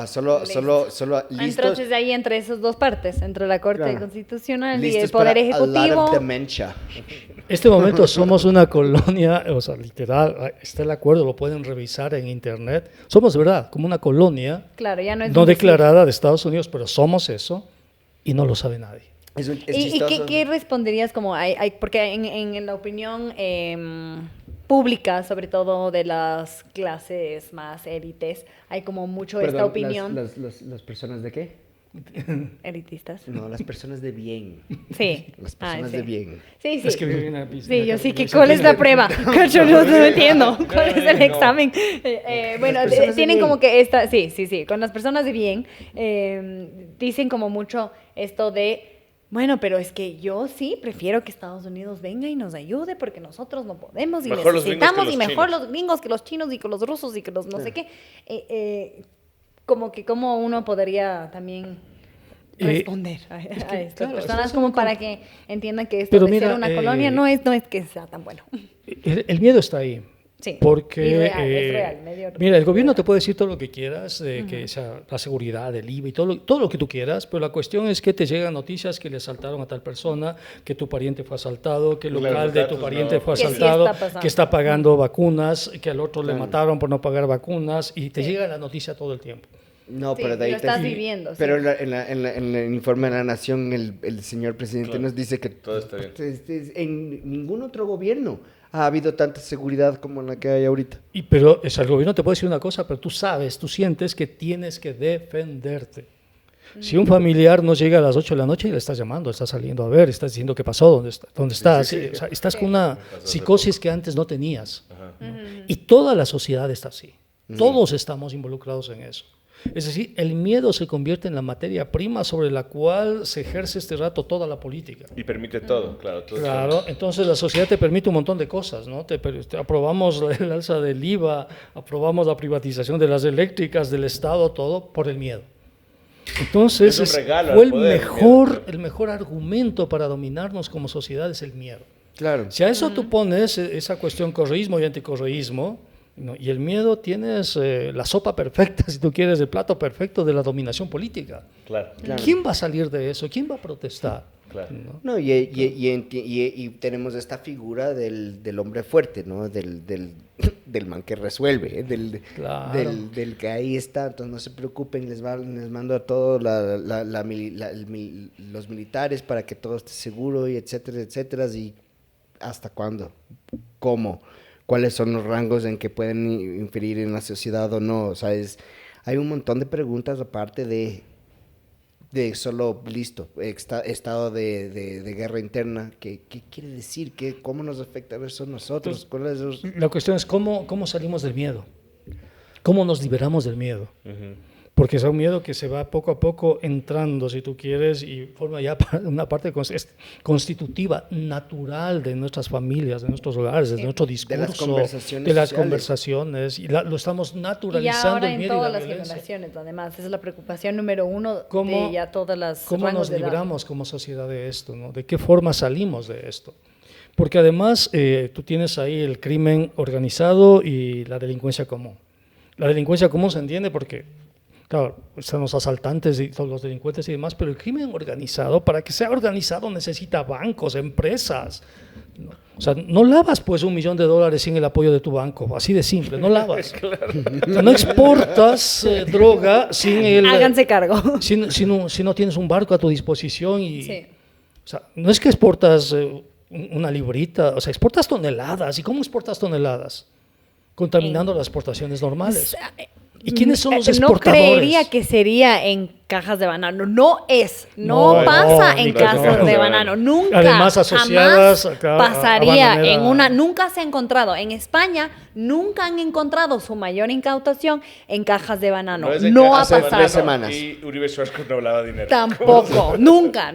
listos. Entonces ahí entre esas dos partes, entre la Corte Claro. Constitucional y listos el Poder para a lot Ejecutivo. of dementia. Este momento somos una colonia, o sea, literal, está el acuerdo, lo pueden revisar en internet. Somos, de verdad, como una colonia Claro, ya no es no un decir. declarada de Estados Unidos, pero somos eso y no lo sabe nadie. Es ¿Y chistoso. qué responderías como porque en la opinión pública, sobre todo de las clases más élites, hay como mucho esta opinión. ¿Las personas de qué? Elitistas. No, las personas de bien. Sí. Las personas sí. de bien. Sí, sí. Es que viven a- Sí, yo sí que ¿cuál es la prueba? Yo no entiendo. ¿Cuál es el examen? Bueno, Las personas de tienen bien. como que esta, sí, con las personas de bien dicen como mucho esto de, bueno, pero es que yo sí prefiero que Estados Unidos venga y nos ayude porque nosotros no podemos y Mejor los gringos que necesitamos los y mejor chinos. los gringos que los chinos y que los rusos y que los no sé qué. Como que cómo uno podría también responder a estas claro, personas estás como en para que entiendan que esto Pero de mira, ser una colonia no es que sea tan bueno. El miedo está ahí. Sí, Porque, y real, es real, medio mira, el gobierno real. te puede decir todo lo que quieras, que sea la seguridad, el IVA y todo lo que tú quieras, pero la cuestión es que te llegan noticias que le asaltaron a tal persona, que tu pariente fue asaltado, que el Los local de tu datos, pariente no. fue Que sí asaltado, está pasando. que está pagando vacunas, que al otro le mataron por no pagar vacunas, y te llega la noticia todo el tiempo. No, Sí, pero de ahí lo estás viviendo, Pero sí. en el informe de la Nación, el señor presidente Claro. nos dice que Todo está bien. en ningún otro gobierno ha habido tanta seguridad como en la que hay ahorita. Pero el gobierno te puede decir una cosa, pero tú sabes, tú sientes que tienes que defenderte. Si un familiar no llega a las 8 de la noche y le estás llamando, estás saliendo a ver, estás diciendo qué pasó, dónde estás. sí. O sea, estás con Sí. una psicosis que antes no tenías. Y toda la sociedad está así. Todos estamos involucrados en eso. Es decir, el miedo se convierte en la materia prima sobre la cual se ejerce este rato toda la política. Y permite todo, claro. Todo claro, entonces la sociedad te permite un montón de cosas, ¿no? Aprobamos el alza del IVA, aprobamos la privatización de las eléctricas, del Estado, todo por el miedo. Entonces, fue el mejor argumento para dominarnos como sociedad, es el miedo. Claro. Si a eso tú pones esa cuestión correísmo y anticorreísmo, ¿no? Y el miedo, tienes la sopa perfecta, si tú quieres, el plato perfecto de la dominación política. Claro. ¿Quién va a salir de eso? ¿Quién va a protestar? Claro. No, y tenemos esta figura del hombre fuerte, ¿no? Del man que resuelve, del que ahí está. Entonces no se preocupen, les mando a todos los militares para que todo esté seguro y etcétera, etcétera. ¿Y hasta cuándo? ¿Cómo? ¿Cuáles son los rangos en que pueden inferir en la sociedad o no? O sea, hay un montón de preguntas aparte de solo, listo, estado de guerra interna. ¿Qué quiere decir? ¿Cómo nos afecta eso a nosotros? La cuestión es cómo salimos del miedo. ¿Cómo nos liberamos del miedo? Porque es un miedo que se va poco a poco entrando, si tú quieres, y forma ya una parte constitutiva, natural de nuestras familias, de nuestros hogares, de nuestro discurso, de las conversaciones, y lo estamos naturalizando. Y ahora el en miedo todas y la las violencia. generaciones, además, esa es la preocupación número uno de ya todas las ¿Cómo rangos nos de edad. libramos como sociedad de esto, ¿no? ¿De qué forma salimos de esto? Porque además tú tienes ahí el crimen organizado y la delincuencia común. La delincuencia común se entiende porque, claro, están los asaltantes y todos los delincuentes y demás, pero el crimen organizado, para que sea organizado, necesita bancos, empresas. ¿No? O sea, no lavas pues $1 millón sin el apoyo de tu banco, así de simple, no lavas. Claro. O sea, no exportas droga sin el... Háganse cargo. Si no tienes un barco a tu disposición y... Sí. O sea, no es que exportas una librita, o sea, exportas toneladas. ¿Y cómo exportas toneladas? Contaminando las exportaciones normales. ¿Y quiénes son los exportadores? No creería que sería en cajas de banano. No pasa en cajas de banano. Nunca. Además, asociadas jamás pasaría en una. Nunca se ha encontrado. En España, nunca han encontrado su mayor incautación en cajas de banano. No ha pasado. 3 semanas. Y Uribe Schwarzkopf no hablaba dinero. Tampoco. Nunca.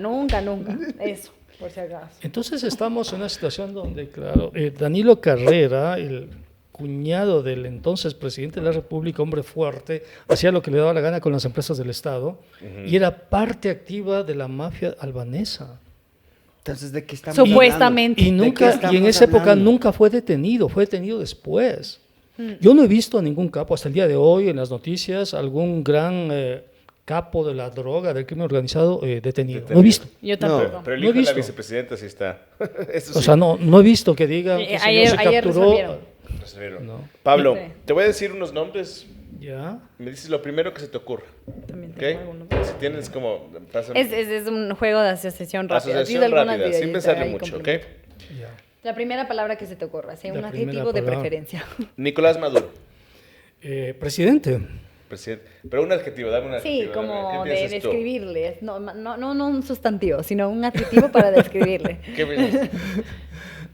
Eso, por si acaso. Entonces estamos en una situación donde, claro, Danilo Carrera, el cuñado del entonces presidente de la República, hombre fuerte, hacía lo que le daba la gana con las empresas del Estado y era parte activa de la mafia albanesa. Entonces, ¿de qué estamos Supuestamente. Y en esa época nunca fue detenido después. Yo no he visto a ningún capo hasta el día de hoy en las noticias, algún gran capo de la droga, del crimen organizado detenido. No he visto. Yo tampoco. No, pero el hijo de la vicepresidenta sí está. Eso sí. O sea, no he visto que digan que ayer se capturó. resolvieron. No. Pablo, Sí. te voy a decir unos nombres. Ya. Me dices lo primero que se te ocurra. También ¿Ok? tengo algunos. Si tienes como... Es un juego de asociación rápida. Asociación rápida, sin pensarle mucho, ¿ok? Ya. La primera palabra que se te ocurra, sea un La primera adjetivo de palabra. preferencia. Nicolás Maduro. Presidente. Presidente. Pero un adjetivo, dame un adjetivo. Sí, como ¿Qué de piensas tú? describirle. No un sustantivo, sino un adjetivo para describirle. ¿Qué piensas?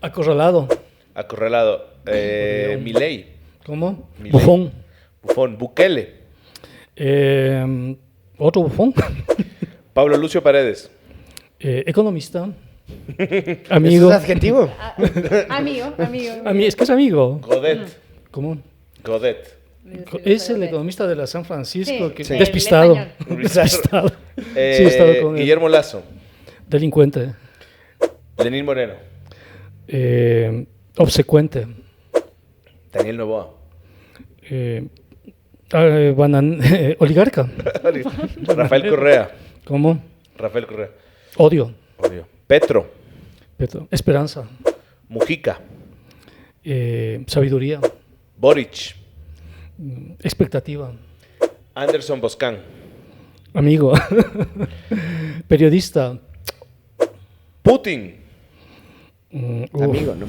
Acorralado. Acorralado. Milei. ¿Cómo? Milei. Bufón. Bufón. Bukele. Otro bufón. Pablo Lucio Paredes. Economista. ¿Eso Amigo. es adjetivo? Amigo. Es que es amigo. Godet. ¿Cómo? Godet. Es el economista de la San Francisco. Sí, Que sí. Despistado. El Despistado. Sí, he estado con él. Guillermo Lazo. Delincuente. Lenín Moreno. Obsecuente. Daniel Noboa. Oligarca. Rafael Correa. ¿Cómo? Rafael Correa. Odio. Obvio. Petro. Esperanza. Mujica. Sabiduría. Boric. Expectativa. Anderson Boscan. Amigo. Periodista. Putin. Amigo, ¿no?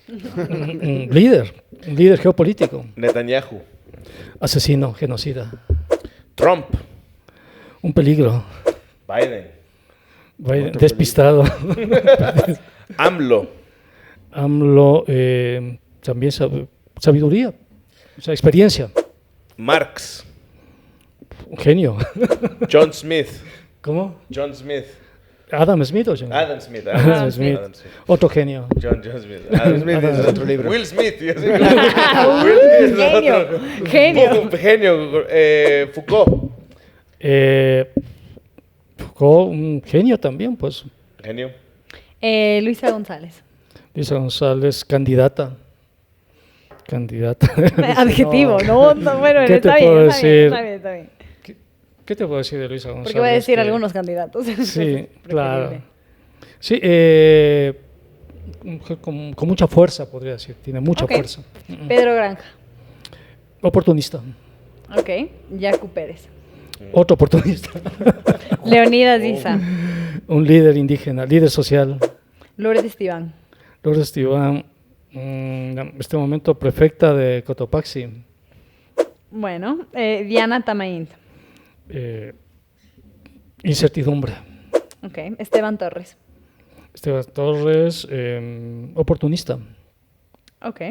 Un líder geopolítico. Netanyahu. Asesino, genocida. Trump. Un peligro. Biden. Despistado. AMLO. AMLO, también sabiduría, o sea, experiencia. Marx. Un genio. John Smith. ¿Cómo? John Smith. ¿Adam Smith o John? Adam Smith. Adam Smith. Otro genio. John Smith. Adam Smith es otro libro. Will Smith. Will Smith es otro. Genio. Genio. Foucault. Foucault, un genio también, pues. Genio. Luisa González. Luisa González, candidata. Adjetivo, no, bueno, ¿Qué está te bien, puedo está decir? bien, está bien, está bien. ¿Qué te puedo decir de Luisa González? Porque voy a decir algunos candidatos. Sí, claro. Sí, con mucha fuerza, podría decir. Tiene mucha fuerza. Pedro Granja. Oportunista. Ok. Yacu Pérez. Otro oportunista. Leonidas Isa. Un líder indígena, líder social. Lourdes Estiván. Lourdes Estiván, en este momento prefecta de Cotopaxi. Bueno, Diana Tamaín. Incertidumbre. Ok. Esteban Torres. Esteban Torres, oportunista. Ok.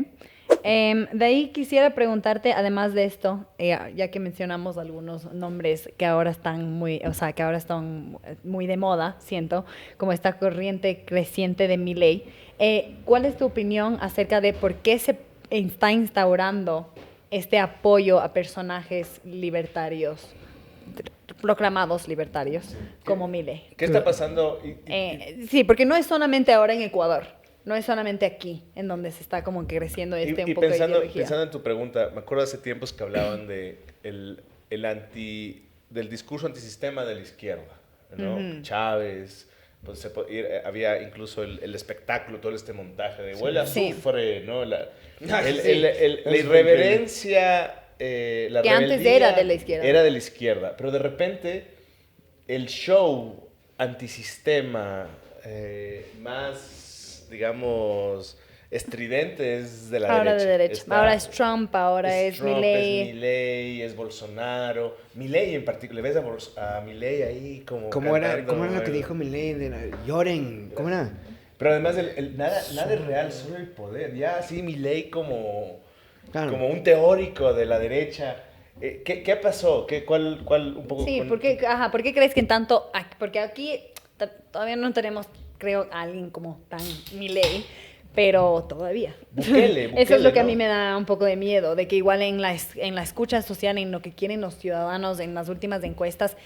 De ahí quisiera preguntarte, además de esto, ya que mencionamos algunos nombres que ahora están muy de moda, siento, como esta corriente creciente de Milei, ¿cuál es tu opinión acerca de por qué se está instaurando este apoyo a personajes libertarios, proclamados libertarios, como Milei? ¿Qué está pasando? Sí, porque no es solamente ahora en Ecuador. No es solamente aquí en donde se está como que creciendo un poco de ideología. Pensando en tu pregunta, me acuerdo hace tiempos que hablaban de del discurso antisistema de la izquierda, ¿no? Chávez, pues había incluso el espectáculo, todo este montaje de huele a azufre, ¿no? La irreverencia, la que antes era de la izquierda. Era de la izquierda, pero de repente el show antisistema más, digamos, estridentes de la ahora derecha. De derecha. Ahora es Trump, ahora es Milei. Es Milei, es Bolsonaro. Milei en particular, le ves a Milei ahí como ¿Cómo era lo que dijo Milei? Lloren, ¿cómo era? Pero además nada es real, solo el poder. Ya así Milei como un teórico de la derecha. ¿Qué pasó? ¿Cuál un poco? Sí, ¿por qué crees que en tanto? Porque aquí todavía no tenemos, creo, a alguien como tan Milei, pero todavía. Bukele, Eso es lo que a mí me da un poco de miedo, de que igual en la escucha social, en lo que quieren los ciudadanos, en las últimas encuestas,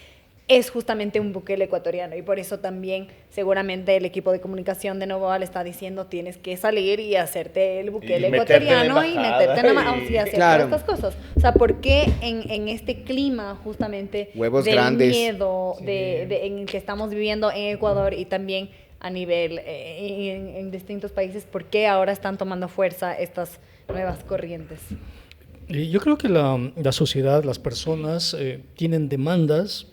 es justamente un Bukele ecuatoriano, y por eso también seguramente el equipo de comunicación de Novoa le está diciendo tienes que salir y hacerte el Bukele ecuatoriano y meterte en la y hacer todas estas cosas. O sea, ¿por qué en este clima justamente huevos del grandes, miedo en el que estamos viviendo en Ecuador y también a nivel en distintos países, por qué ahora están tomando fuerza estas nuevas corrientes? Yo creo que la sociedad, las personas tienen demandas.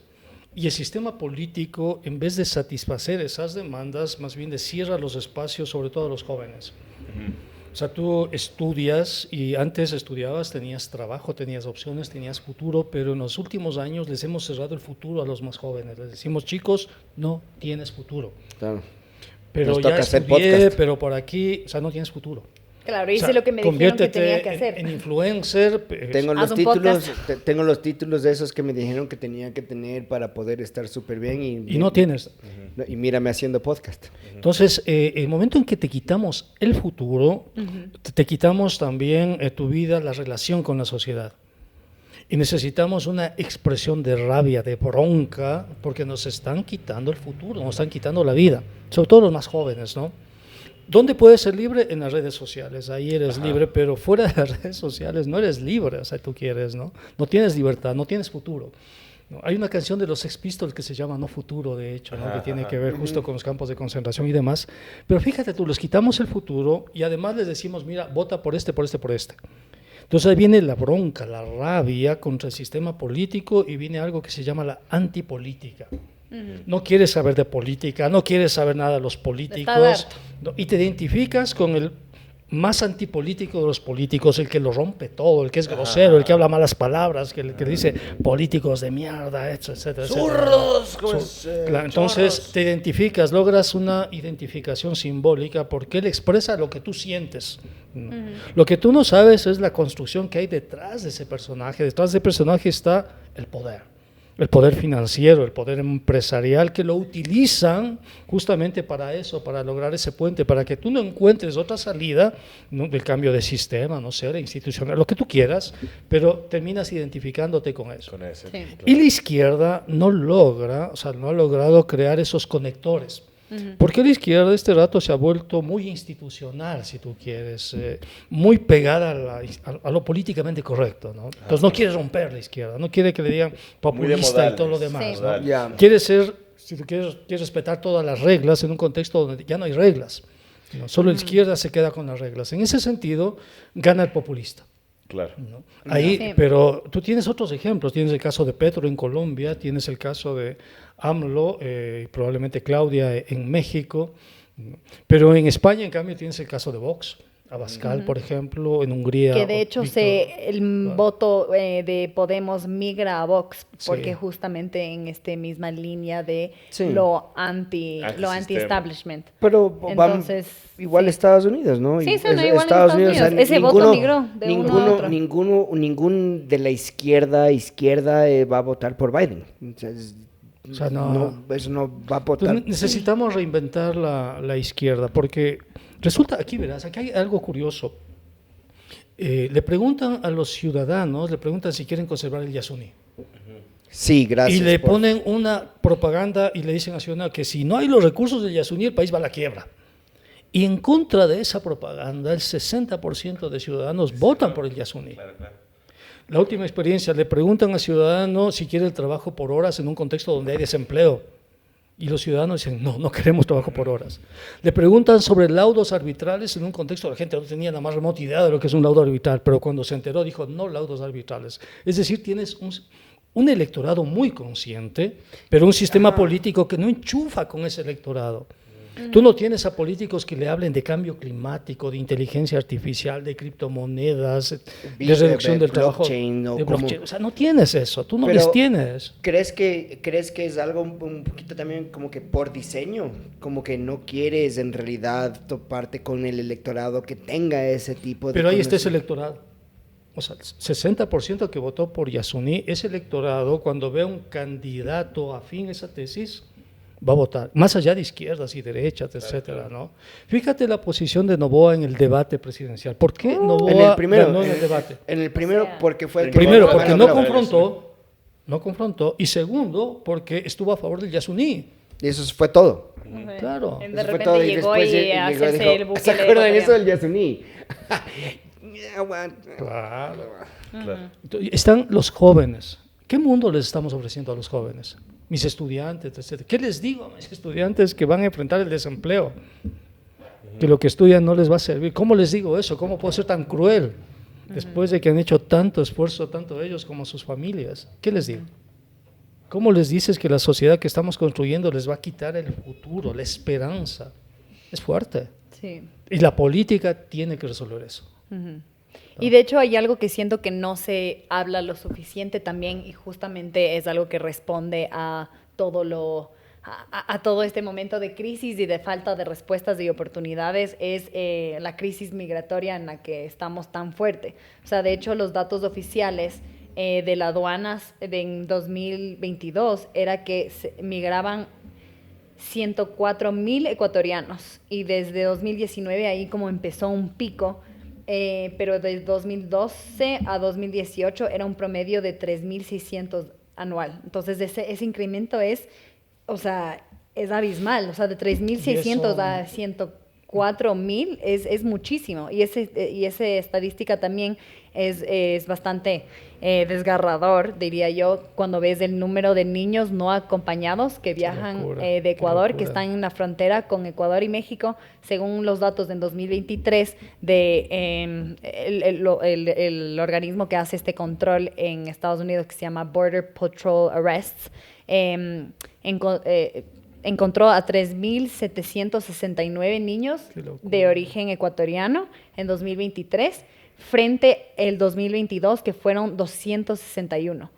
Y el sistema político, en vez de satisfacer esas demandas, más bien cierra los espacios, sobre todo a los jóvenes. O sea, tú estudias y antes estudiabas, tenías trabajo, tenías opciones, tenías futuro, pero en los últimos años les hemos cerrado el futuro a los más jóvenes. Les decimos, chicos, no tienes futuro. Claro. Pero ya estudié, pero por aquí, o sea, no tienes futuro. Claro, hice lo que me dijeron que tenía que hacer. En influencer. Tengo los títulos de esos que me dijeron que tenía que tener para poder estar súper bien. Y no tienes. Y mírame haciendo podcast. Entonces, el momento en que te quitamos el futuro, te quitamos también tu vida, la relación con la sociedad. Y necesitamos una expresión de rabia, de bronca, porque nos están quitando el futuro, nos están quitando la vida. Sobre todo los más jóvenes, ¿no? ¿Dónde puedes ser libre? En las redes sociales, ahí eres libre, pero fuera de las redes sociales no eres libre, o sea, tú quieres, ¿no? No tienes libertad, no tienes futuro. ¿No? Hay una canción de los Sex Pistols que se llama No Futuro, de hecho, ¿no? Que tiene que ver justo con los campos de concentración y demás, pero fíjate tú, les quitamos el futuro y además les decimos, mira, vota por este. Entonces ahí viene la bronca, la rabia contra el sistema político y viene algo que se llama la antipolítica. No quieres saber de política, no quieres saber nada de los políticos, ¿no? Y te identificas con el más antipolítico de los políticos, el que lo rompe todo, el que es grosero, el que habla malas palabras, el que dice políticos de mierda, etcétera. ¡Zurros! Entonces te identificas, logras una identificación simbólica porque él expresa lo que tú sientes. Lo que tú no sabes es la construcción que hay detrás de ese personaje. Detrás de ese personaje está el poder. el poder financiero, el poder empresarial, que lo utilizan justamente para eso, para lograr ese puente, para que tú no encuentres otra salida, ¿no?, del cambio de sistema, no sé, institucional, lo que tú quieras, pero terminas identificándote con eso. Sí. Sí. Y la izquierda no logra, o sea, no ha logrado crear esos conectores. Porque la izquierda este rato se ha vuelto muy institucional, si tú quieres, muy pegada a lo políticamente correcto, ¿no? Entonces no quiere romper la izquierda, no quiere que le digan populista y todo lo demás, Sí. ¿no? Ya. Quiere ser, si tú quieres respetar todas las reglas en un contexto donde ya no hay reglas, ¿no? Solo la izquierda se queda con las reglas. En ese sentido, gana el populista. Claro. ¿No? Ahí, Sí. pero tú tienes otros ejemplos, tienes el caso de Petro en Colombia, tienes el caso de AMLO, probablemente Claudia en México, pero en España, en cambio, tienes el caso de Vox, Abascal, por ejemplo, en Hungría. Que de hecho Víctor, el voto de Podemos migra a Vox, porque Sí. justamente en esta misma línea de Sí. lo Antisistema. anti-establishment. Pero van Entonces, igual sí. Estados Unidos, ¿no? Sí, sí, Es- no, igual en Estados Unidos. o sea, Ese voto migró de uno a otro. Ningún de la izquierda va a votar por Biden. O sea, O sea, no. eso no va a Entonces, votar. necesitamos reinventar la izquierda, porque resulta, aquí verás, aquí hay algo curioso. Le preguntan a los ciudadanos, le preguntan si quieren conservar el Yasuní. Sí, gracias. Y le ponen una propaganda y le dicen a Ciudadano que si no hay los recursos del Yasuní, el país va a la quiebra. Y en contra de esa propaganda, el 60% de ciudadanos votan por el Yasuní. Claro, claro. La última experiencia, le preguntan a Ciudadano si quiere el trabajo por horas en un contexto donde hay desempleo. Y los ciudadanos dicen, no, no queremos trabajo por horas. Le preguntan sobre laudos arbitrales en un contexto, la gente no tenía la más remota idea de lo que es un laudo arbitral, pero cuando se enteró dijo, no laudos arbitrales. Es decir, tienes un electorado muy consciente, pero un sistema político que no enchufa con ese electorado. Tú no tienes a políticos que le hablen de cambio climático, de inteligencia artificial, de criptomonedas, de reducción del trabajo. Blockchain, o de como- blockchain. O sea, no tienes eso, tú no Pero- les tienes. ¿Crees que es algo un poquito también como que por diseño? Como que no quieres en realidad toparte con el electorado que tenga ese tipo de... Pero ahí está ese conocimiento? electorado. O sea, el 60% que votó por Yasuní, ese electorado, cuando ve a un candidato afín a esa tesis, va a votar, más allá de izquierdas y derechas, etcétera, ¿no? Fíjate la posición de Noboa en el debate presidencial. ¿Por qué Noboa En el primero, ganó en el debate? En el primero O sea, porque fue el que... Primero, Bueno, porque bueno, no bueno. confrontó, y segundo, porque estuvo a favor del Yasuní. Y eso fue todo. Claro. De Eso fue repente todo, y llegó después y llegó y hacerse dijo, el buque ¿se acuerdan de eso del Yasuní? Claro. Claro. Entonces, están los jóvenes. ¿Qué mundo les estamos ofreciendo a los jóvenes? Mis estudiantes, etcétera. ¿Qué les digo a mis estudiantes que van a enfrentar el desempleo? Que lo que estudian no les va a servir. ¿Cómo les digo eso? ¿Cómo puedo ser tan cruel? Después de que han hecho tanto esfuerzo, tanto ellos como sus familias. ¿Qué les digo? ¿Cómo les dices que la sociedad que estamos construyendo les va a quitar el futuro, la esperanza? Es fuerte. Sí. Y la política tiene que resolver eso. Y de hecho hay algo que siento que no se habla lo suficiente también y justamente es algo que responde a todo a todo este momento de crisis y de falta de respuestas y oportunidades es la crisis migratoria en la que estamos tan fuerte. O sea, de hecho los datos oficiales de las aduanas en 2022 era que migraban 104,000 ecuatorianos y desde 2019 ahí como empezó un pico, pero de 2012 a 2018 era un promedio de 3,600 anual. Entonces ese incremento es, o sea, es abismal, o sea, de 3,600 a 104,000 es muchísimo y esa estadística también es bastante desgarrador, diría yo, cuando ves el número de niños no acompañados que viajan locura, de qué Ecuador, que locura. están en la frontera con Ecuador y México, según los datos en 2023 de el organismo que hace este control en Estados Unidos, que se llama Border Patrol Arrests, encontró a 3,769 niños Qué locura. de origen ecuatoriano en 2023, frente al 2022, que fueron 261.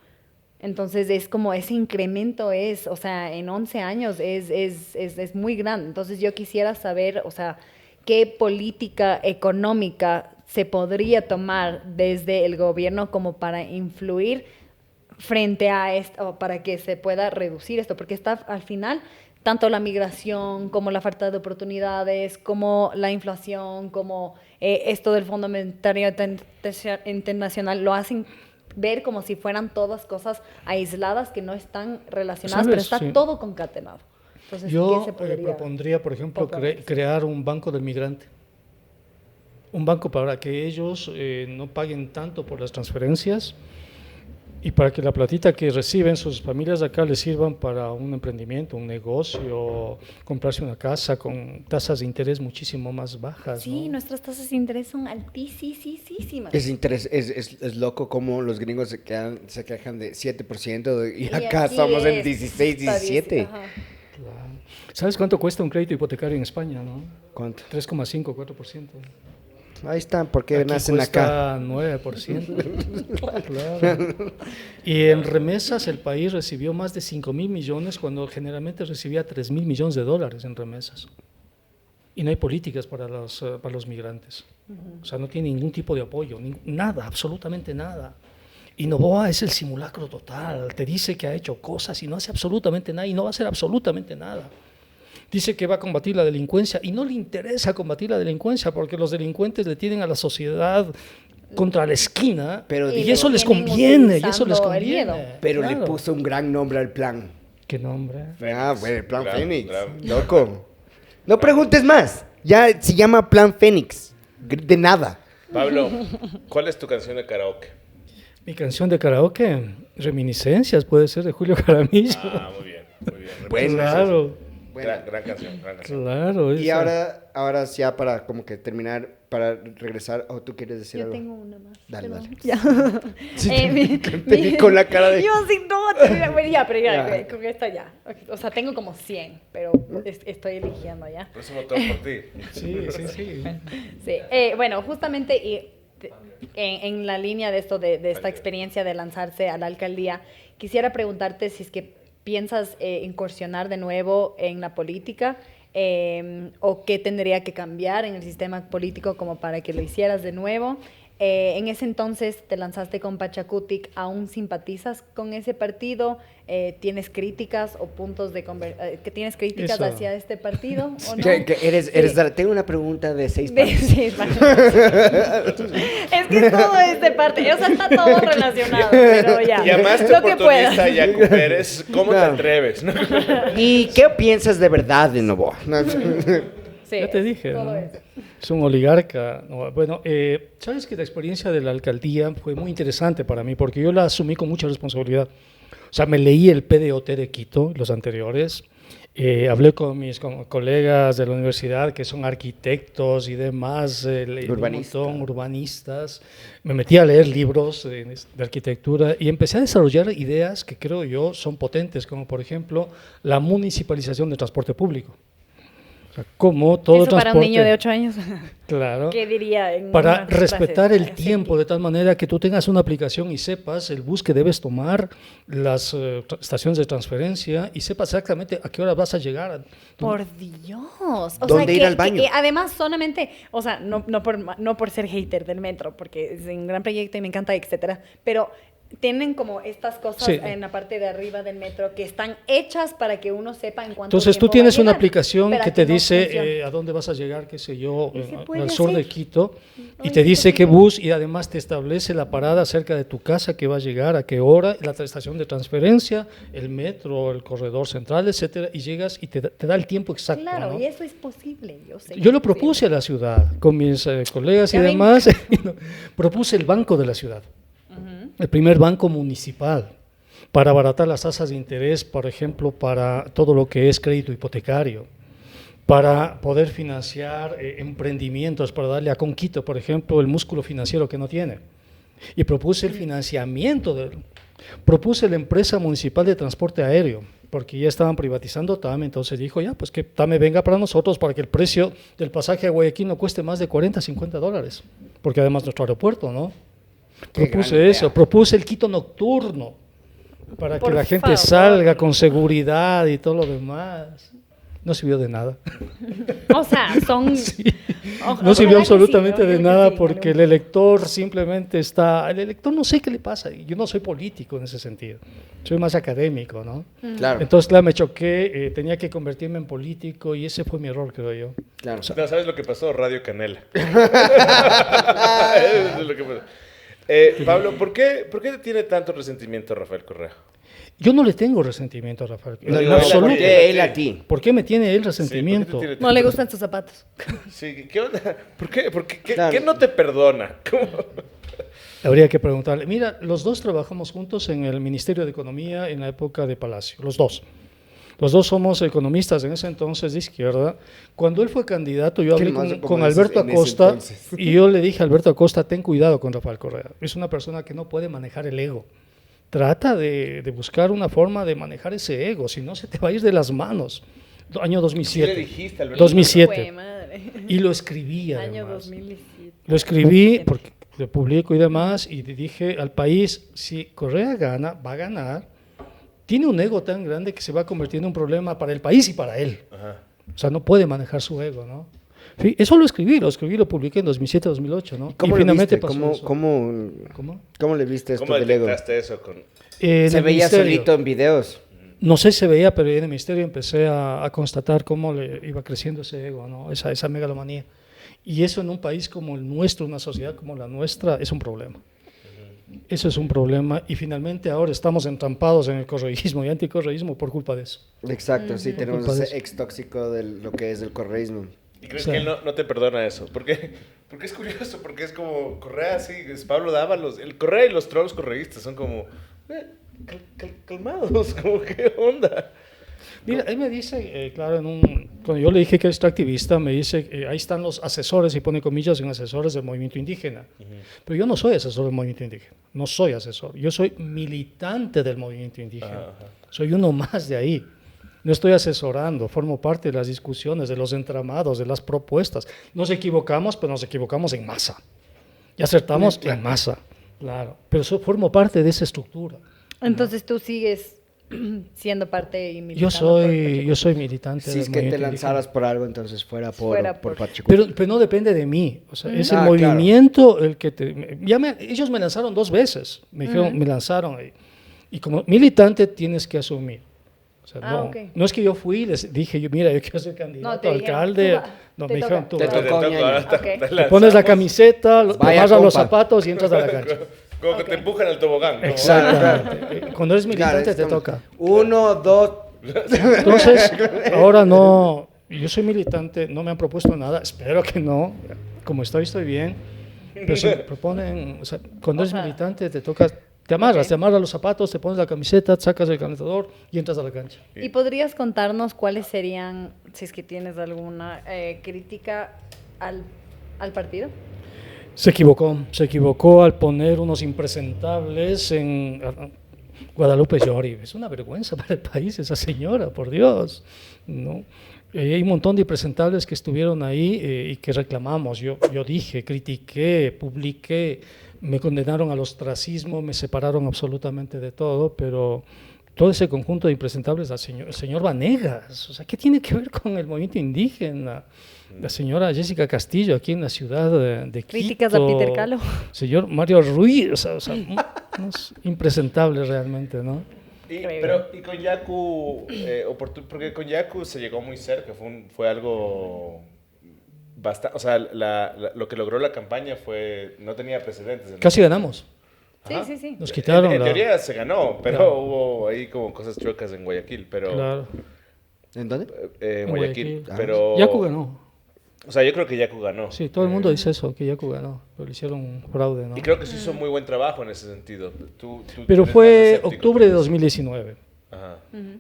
Entonces, es como ese incremento es, o sea, en 11 años es muy grande. Entonces, yo quisiera saber, o sea, qué política económica se podría tomar desde el gobierno como para influir frente a esto, para que se pueda reducir esto, porque está al final tanto la migración como la falta de oportunidades, como la inflación, como esto del Fondo Monetario Internacional, lo hacen ver como si fueran todas cosas aisladas que no están relacionadas, pero está todo concatenado. Entonces, yo propondría, por ejemplo, crear un banco del migrante. Un banco para que ellos no paguen tanto por las transferencias y para que la platita que reciben sus familias de acá les sirvan para un emprendimiento, un negocio, comprarse una casa con tasas de interés muchísimo más bajas. Sí, ¿no? Nuestras tasas de interés son altísimas. Es loco cómo los gringos se quejan de 7% y acá estamos en 16, 17. Claro. ¿Sabes cuánto cuesta un crédito hipotecario en España? ¿No? ¿Cuánto? 3,5, 4%. Ahí están, porque aquí nacen cuesta acá. 9%. Claro. Y en remesas el país recibió más de 5.000 millones cuando generalmente recibía 3.000 millones de dólares en remesas. Y no hay políticas para los migrantes. O sea, no tiene ningún tipo de apoyo, nada, absolutamente nada. Y Noboa es el simulacro total. Te dice que ha hecho cosas y no hace absolutamente nada y no va a hacer absolutamente nada. Dice que va a combatir la delincuencia y no le interesa combatir la delincuencia porque los delincuentes le tienen a la sociedad contra la esquina y eso les conviene. Pero claro, le puso un gran nombre al plan. ¿Qué nombre? Bueno, el Plan Fénix. Loco. No preguntes más. Ya se llama Plan Fénix. De nada. Pablo, ¿cuál es tu canción de karaoke? Mi canción de karaoke, Reminiscencias, puede ser de Julio Jaramillo. Muy bien. Bueno, claro. Gran canción. Claro. Y ahora ya para como que terminar, para regresar, ¿o tú quieres decir algo? Yo tengo una más. Dale. Ya. Sí, te vi con la cara de... Yo sí, no, pero ya, con esta ya. O sea, tengo como 100, pero estoy eligiendo ya. Por eso voto por ti. Sí. Sí, bueno, justamente en la línea de esto, de esta experiencia de lanzarse a la alcaldía, quisiera preguntarte si es que piensas incursionar de nuevo en la política o qué tendría que cambiar en el sistema político como para que lo hicieras de nuevo. En ese entonces te lanzaste con Pachakutik, ¿aún simpatizas con ese partido? ¿Tienes críticas o puntos de que tienes críticas hacia este partido o no? Tengo una pregunta de 6 partes. Es que todo este parte, o sea, está todo relacionado, pero ya. Llamaste oportunista a Yacu Pérez, ¿cómo te atreves? ¿Y qué piensas de verdad de Noboa? Sí, ya te dije, todo ¿no? eso. Es un oligarca. Bueno, sabes que la experiencia de la alcaldía fue muy interesante para mí porque yo la asumí con mucha responsabilidad. O sea, me leí el PDOT de Quito, los anteriores, hablé con mis colegas de la universidad que son arquitectos y demás, urbanistas, me metí a leer libros de arquitectura y empecé a desarrollar ideas que creo yo son potentes, como por ejemplo la municipalización del transporte público. O sea, como todo eso para un niño de 8 años. Claro. ¿Qué diría? Para respetar el tiempo de tal manera que tú tengas una aplicación y sepas el bus que debes tomar, las estaciones de transferencia y sepas exactamente a qué hora vas a llegar. Por Dios. O ¿dónde sea, ir al baño? Que además solamente, o sea, no por ser hater del metro, porque es un gran proyecto y me encanta, etcétera, pero tienen como estas cosas en la parte de arriba del metro que están hechas para que uno sepa en cuánto Entonces tiempo tú tienes va a una llegar, aplicación que te dice funciona. a dónde vas a llegar, qué sé yo, al hacer? sur de Quito, y te dice qué bus y además te establece la parada cerca de tu casa que va a llegar, a qué hora, la estación de transferencia, el metro, el corredor central, etcétera, y llegas y te da el tiempo exacto. Claro, ¿no? y eso es posible, yo sé. Yo lo propuse a la ciudad con mis colegas y demás, propuse el banco de la ciudad. El primer banco municipal para abaratar las tasas de interés, por ejemplo, para todo lo que es crédito hipotecario, para poder financiar emprendimientos, para darle a Conquito, por ejemplo, el músculo financiero que no tiene. Y propuse el financiamiento, propuse la empresa municipal de transporte aéreo, porque ya estaban privatizando TAM, entonces dijo, ya, pues que TAM venga para nosotros para que el precio del pasaje a Guayaquil no cueste más de $40, $50, porque además nuestro aeropuerto, ¿no? Propuse eso, propuse el Quito nocturno para que la gente salga con seguridad y todo lo demás. No sirvió de nada. O sea, son... No sirvió Ojalá que absolutamente sí, ¿no? de Yo creo que nada sí, porque el elector simplemente está... El elector no sé qué le pasa. Yo no soy político en ese sentido. Soy más académico, ¿no? Claro. Entonces, claro, me choqué, tenía que convertirme en político y ese fue mi error, creo yo. Claro. No, ¿sabes lo que pasó? Radio Canela. Eso es lo que pasó. Pablo, ¿por qué te tiene tanto resentimiento Rafael Correa? Yo no le tengo resentimiento a Rafael. No, En no, absoluto. ¿por qué él a ti? ¿Por qué me tiene él Sí, resentimiento? ¿por qué te tiene No le tanto- gustan tus zapatos. Sí, ¿qué onda? ¿Por qué? Claro. ¿Qué no te perdona? ¿Cómo? Habría que preguntarle. Mira, los dos trabajamos juntos en el Ministerio de Economía en la época de Palacio, los dos. Los dos somos economistas en ese entonces de izquierda. Cuando él fue candidato, yo hablé con Alberto Acosta y yo le dije a Alberto Acosta, ten cuidado con Rafael Correa. Es una persona que no puede manejar el ego. Trata de buscar una forma de manejar ese ego, si no se te va a ir de las manos. Año 2007. ¿Qué le dijiste, Alberto? 2007. Jue madre. Y lo escribí Año además. 2017. Lo escribí porque lo publico y demás y dije al país, si Correa gana, va a ganar. Tiene un ego tan grande que se va a convertir en un problema para el país y para él. Ajá. O sea, no puede manejar su ego, ¿no? Sí, eso lo publiqué en 2007-2008, ¿no? ¿Cómo y lo finalmente viste? pasó eso. ¿Cómo le viste esto ¿Cómo del ego? detectaste eso? En Se el veía ministerio. solito en videos. No sé si se veía, pero en el ministerio empecé a constatar cómo le iba creciendo ese ego, ¿no? Esa megalomanía. Y eso en un país como el nuestro, una sociedad como la nuestra, es un problema. Eso es un problema y finalmente ahora estamos entrampados en el correísmo y anticorreísmo por culpa de eso. Exacto, sí, tenemos Culpa de ese eso. ex tóxico de lo que es el correísmo. ¿Y crees Sí. que él no te perdona eso? Porque es curioso, porque es como Correa, sí, es Pablo Dávalos. El Correa y los trolls correístas son como calmados, como qué onda. Mira, él me dice, claro, cuando yo le dije que es activista, me dice, ahí están los asesores, y pone comillas en asesores del movimiento indígena. Pero yo no soy asesor del movimiento indígena, no soy asesor, yo soy militante del movimiento indígena, Ajá. soy uno más de ahí. No estoy asesorando, formo parte de las discusiones, de los entramados, de las propuestas. Nos equivocamos, pero nos equivocamos en masa. Y acertamos en masa, claro. Pero formo parte de esa estructura. Entonces tú sigues siendo parte y militando Yo por soy militante Si del es que te movimiento lanzaras por algo, entonces fuera Fuera por por- Pachuca. pero no depende de mí, o sea, es el Ah, movimiento el que ellos me lanzaron 2 veces, me dijeron, me lanzaron y como militante tienes que asumir. O sea, no es que yo fui y les dije, mira, yo quiero ser candidato te a dijeron, alcalde. tú va, No, te me dijeron, tú toca. Te vas. tocó, ñaño. Ok. Te pones la camiseta, te Vaya, amarras los compa. zapatos y entras a la cancha. Como que te empujan al tobogán. ¿no? Exactamente. Cuando eres Claro, militante es te como toca. 1, 2. Entonces, ahora no, yo soy militante, no me han propuesto nada, espero que no, como estoy bien, pero si me proponen, o sea, cuando eres militante te toca, te amarras los zapatos, te pones la camiseta, sacas el calentador y entras a la cancha. ¿Y podrías contarnos cuáles serían, si es que tienes alguna crítica al partido? Se equivocó al poner unos impresentables en Guadalupe Llori. Es una vergüenza para el país esa señora, por Dios, ¿no? Hay un montón de impresentables que estuvieron ahí y que reclamamos. Yo dije, critiqué, publiqué, me condenaron al ostracismo, me separaron absolutamente de todo, pero todo ese conjunto de impresentables, el señor Vanegas, o sea, ¿qué tiene que ver con el movimiento indígena? La señora Jessica Castillo aquí en la ciudad de Quito. Críticas a Peter Calo. Señor Mario Ruiz, o sea unos impresentables realmente, ¿no? Y con Yaku, porque con Yaku se llegó muy cerca, fue algo bastante, o sea, lo que logró la campaña no tenía precedentes. Casi ganamos. Ajá. Sí. Nos quitaron En teoría se ganó, pero Claro. hubo ahí como cosas chuecas en Guayaquil, pero... Claro. ¿En dónde? En Guayaquil, Guayaquil. pero... Yaku ganó. O sea, yo creo que Yaku ganó. Sí, todo el mundo dice eso, que Yaku ganó, pero le hicieron un fraude, ¿no? Y creo que se hizo muy buen trabajo en ese sentido. Pero eres fue más escéptico, octubre de tú dices. 2019. Ajá.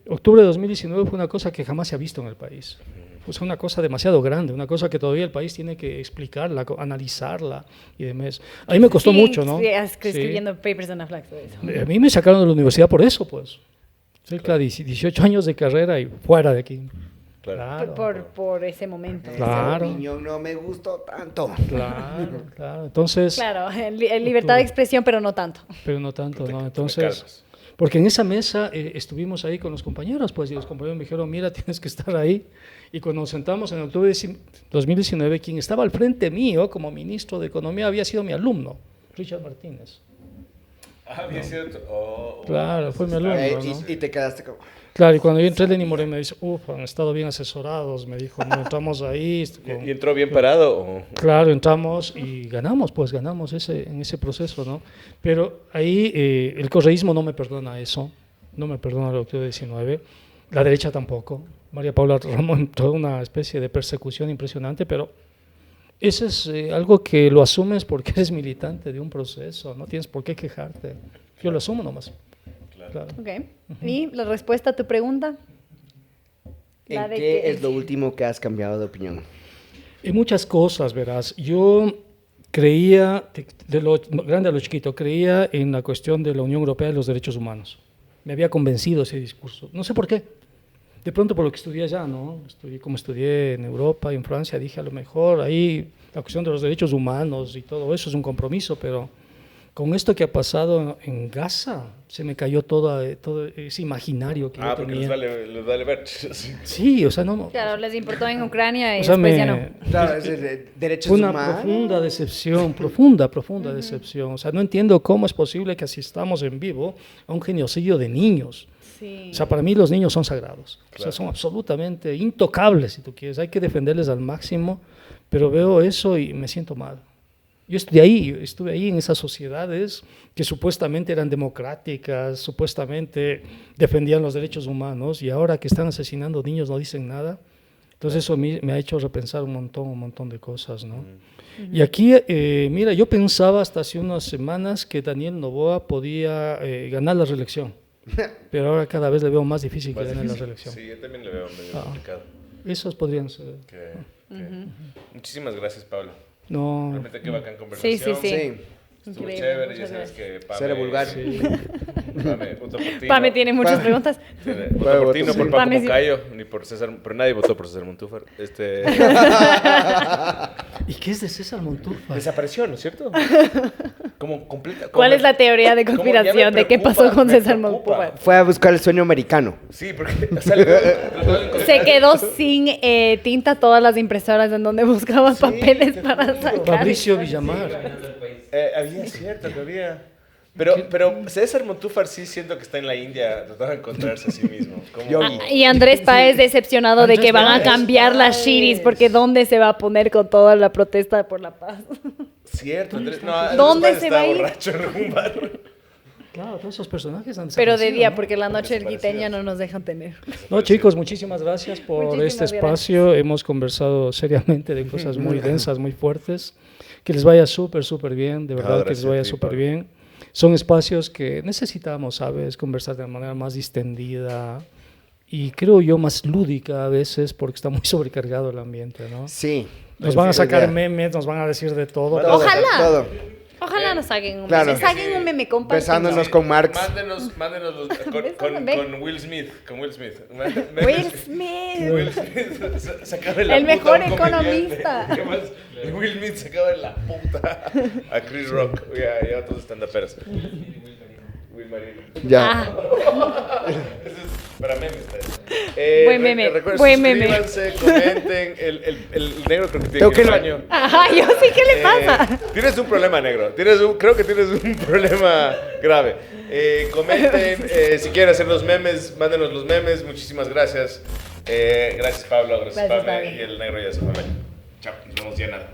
Octubre de 2019 fue una cosa que jamás se ha visto en el país. Fue una cosa demasiado grande, una cosa que todavía el país tiene que explicarla, analizarla y demás. A mí me costó mucho, ¿no? Sí, Sí. escribiendo papers on a flag sobre eso. A mí me sacaron de la universidad por eso, pues. Cerca de 18 años de carrera y fuera de aquí. Claro. Por ese momento. Claro. Esa opinión no me gustó tanto. Claro. Entonces, Claro, libertad de expresión, pero no tanto. pero no tanto, ¿no? Te Entonces, calmas. Porque en esa mesa estuvimos ahí con los compañeros, pues, y los compañeros me dijeron, mira, tienes que estar ahí. Y cuando nos sentamos en octubre de 2019, quien estaba al frente mío como ministro de Economía había sido mi alumno, Richard Martínez. Ah, bien cierto. Claro, fue mi alumno, ¿no? Y te quedaste como... Claro, y cuando yo entré, Lenín Moreno me dice, han estado bien asesorados, me dijo, no, entramos ahí. ¿Y entró bien parado? ¿O? Claro, entramos y ganamos en ese proceso, ¿no? Pero ahí el correísmo no me perdona eso, no me perdona el octubre 19, la derecha tampoco. María Paula Ramos entró en una especie de persecución impresionante, pero eso es algo que lo asumes porque eres militante de un proceso, no tienes por qué quejarte. Yo lo asumo nomás. Claro. Ok. ¿Y la respuesta a tu pregunta? ¿En qué es lo último que has cambiado de opinión? En muchas cosas, verás. Yo creía, de lo grande a lo chiquito, creía en la cuestión de la Unión Europea y los derechos humanos. Me había convencido ese discurso. No sé por qué. De pronto por lo que estudié allá, ¿no? Como estudié en Europa y en Francia, dije a lo mejor ahí la cuestión de los derechos humanos y todo eso es un compromiso, pero con esto que ha pasado en Gaza, se me cayó todo ese imaginario que yo tenía. Porque les vale ver. Sí, o sea, no... Claro, les importó en Ucrania y o sea, después ya no. Claro, es de derechos Fue una humanos. profunda decepción, profunda decepción. O sea, no entiendo cómo es posible que asistamos en vivo a un genocidio de niños. Sí. O sea, para mí los niños son sagrados. Claro. O sea, son absolutamente intocables, si tú quieres. Hay que defenderles al máximo, pero veo eso y me siento mal. Yo estuve ahí en esas sociedades que supuestamente eran democráticas, supuestamente defendían los derechos humanos, y ahora que están asesinando niños no dicen nada. Entonces eso me ha hecho repensar un montón de cosas, ¿no? Y aquí, mira, yo pensaba hasta hace unas semanas que Daniel Noboa podía ganar la reelección, pero ahora cada vez le veo más difícil que gane la reelección. Sí, yo también le veo medio complicado. Esos podrían ser. Muchísimas gracias, Pablo. No. Realmente qué bacán conversación. Sí. Estuvo Increíble, chévere, muchas ya sabes gracias. que Pame... Cero vulgar. Sí. Pame, voto por ti. Pame tiene muchas preguntas. Voto por ti, no por Paco Pame sí. Moncayo, ni por César, pero nadie votó por César Montúfar. ¿Y qué es de César Montúfar? Desapareció, ¿no es cierto? Como completa. ¿Cuál es la teoría de conspiración de qué pasó con César Montúfar? Montúfar? Fue a buscar el sueño americano. Sí, porque o sea, Se quedó sin tinta todas las impresoras en donde buscaba papeles para sacar. Fabricio Villamar. había, cierto que había. Pero César Montúfar sí siento que está en la India tratando de encontrarse a sí mismo. Y Andrés Páez decepcionado de que van a cambiar las shiris, porque ¿dónde se va a poner con toda la protesta por la paz? Cierto, Andrés, ¿Dónde Andrés se está va a ir? borracho en algún bar. Claro, todos esos personajes han Pero de desaparecido, día, ¿no? porque la noche el guiteño no nos dejan tener. No, chicos, muchísimas gracias por Muchísimas este espacio. Hemos conversado seriamente de cosas muy densas, muy fuertes. Que les vaya súper bien, de verdad que les vaya súper bien. Son espacios que necesitamos, ¿sabes? Conversar de manera más distendida y creo yo más lúdica a veces porque está muy sobrecargado el ambiente, ¿no? Sí. Nos van a sacar memes, nos van a decir de todo. Ojalá. Todo. Ojalá nos saquen un Claro. meme. Saquen un meme, compartan. Besándonos con Marx. Mándenos los, con Will Smith. Con Will Smith. Will Smith. Will Smith sacaba de la El puta mejor a un comediante. economista. ¿Qué más? Will Smith sacaba de la puta a Chris Rock y a otros stand-uperos. Will Marino. Ya. Eso es para memes. Buen meme, Recuerden, buen meme. suscríbanse, comenten. El negro creo que tiene Tengo que que ir al lo- baño. Ajá, yo sí, ¿qué le pasa? Tienes un problema, negro. Creo que tienes un problema grave. Comenten, si quieren hacer los memes, mándenos los memes. Muchísimas gracias. Gracias, Pablo. Gracias, Gracias, Pame. Pame. Y el negro ya se fue al baño. Chao, nos vemos ya nada.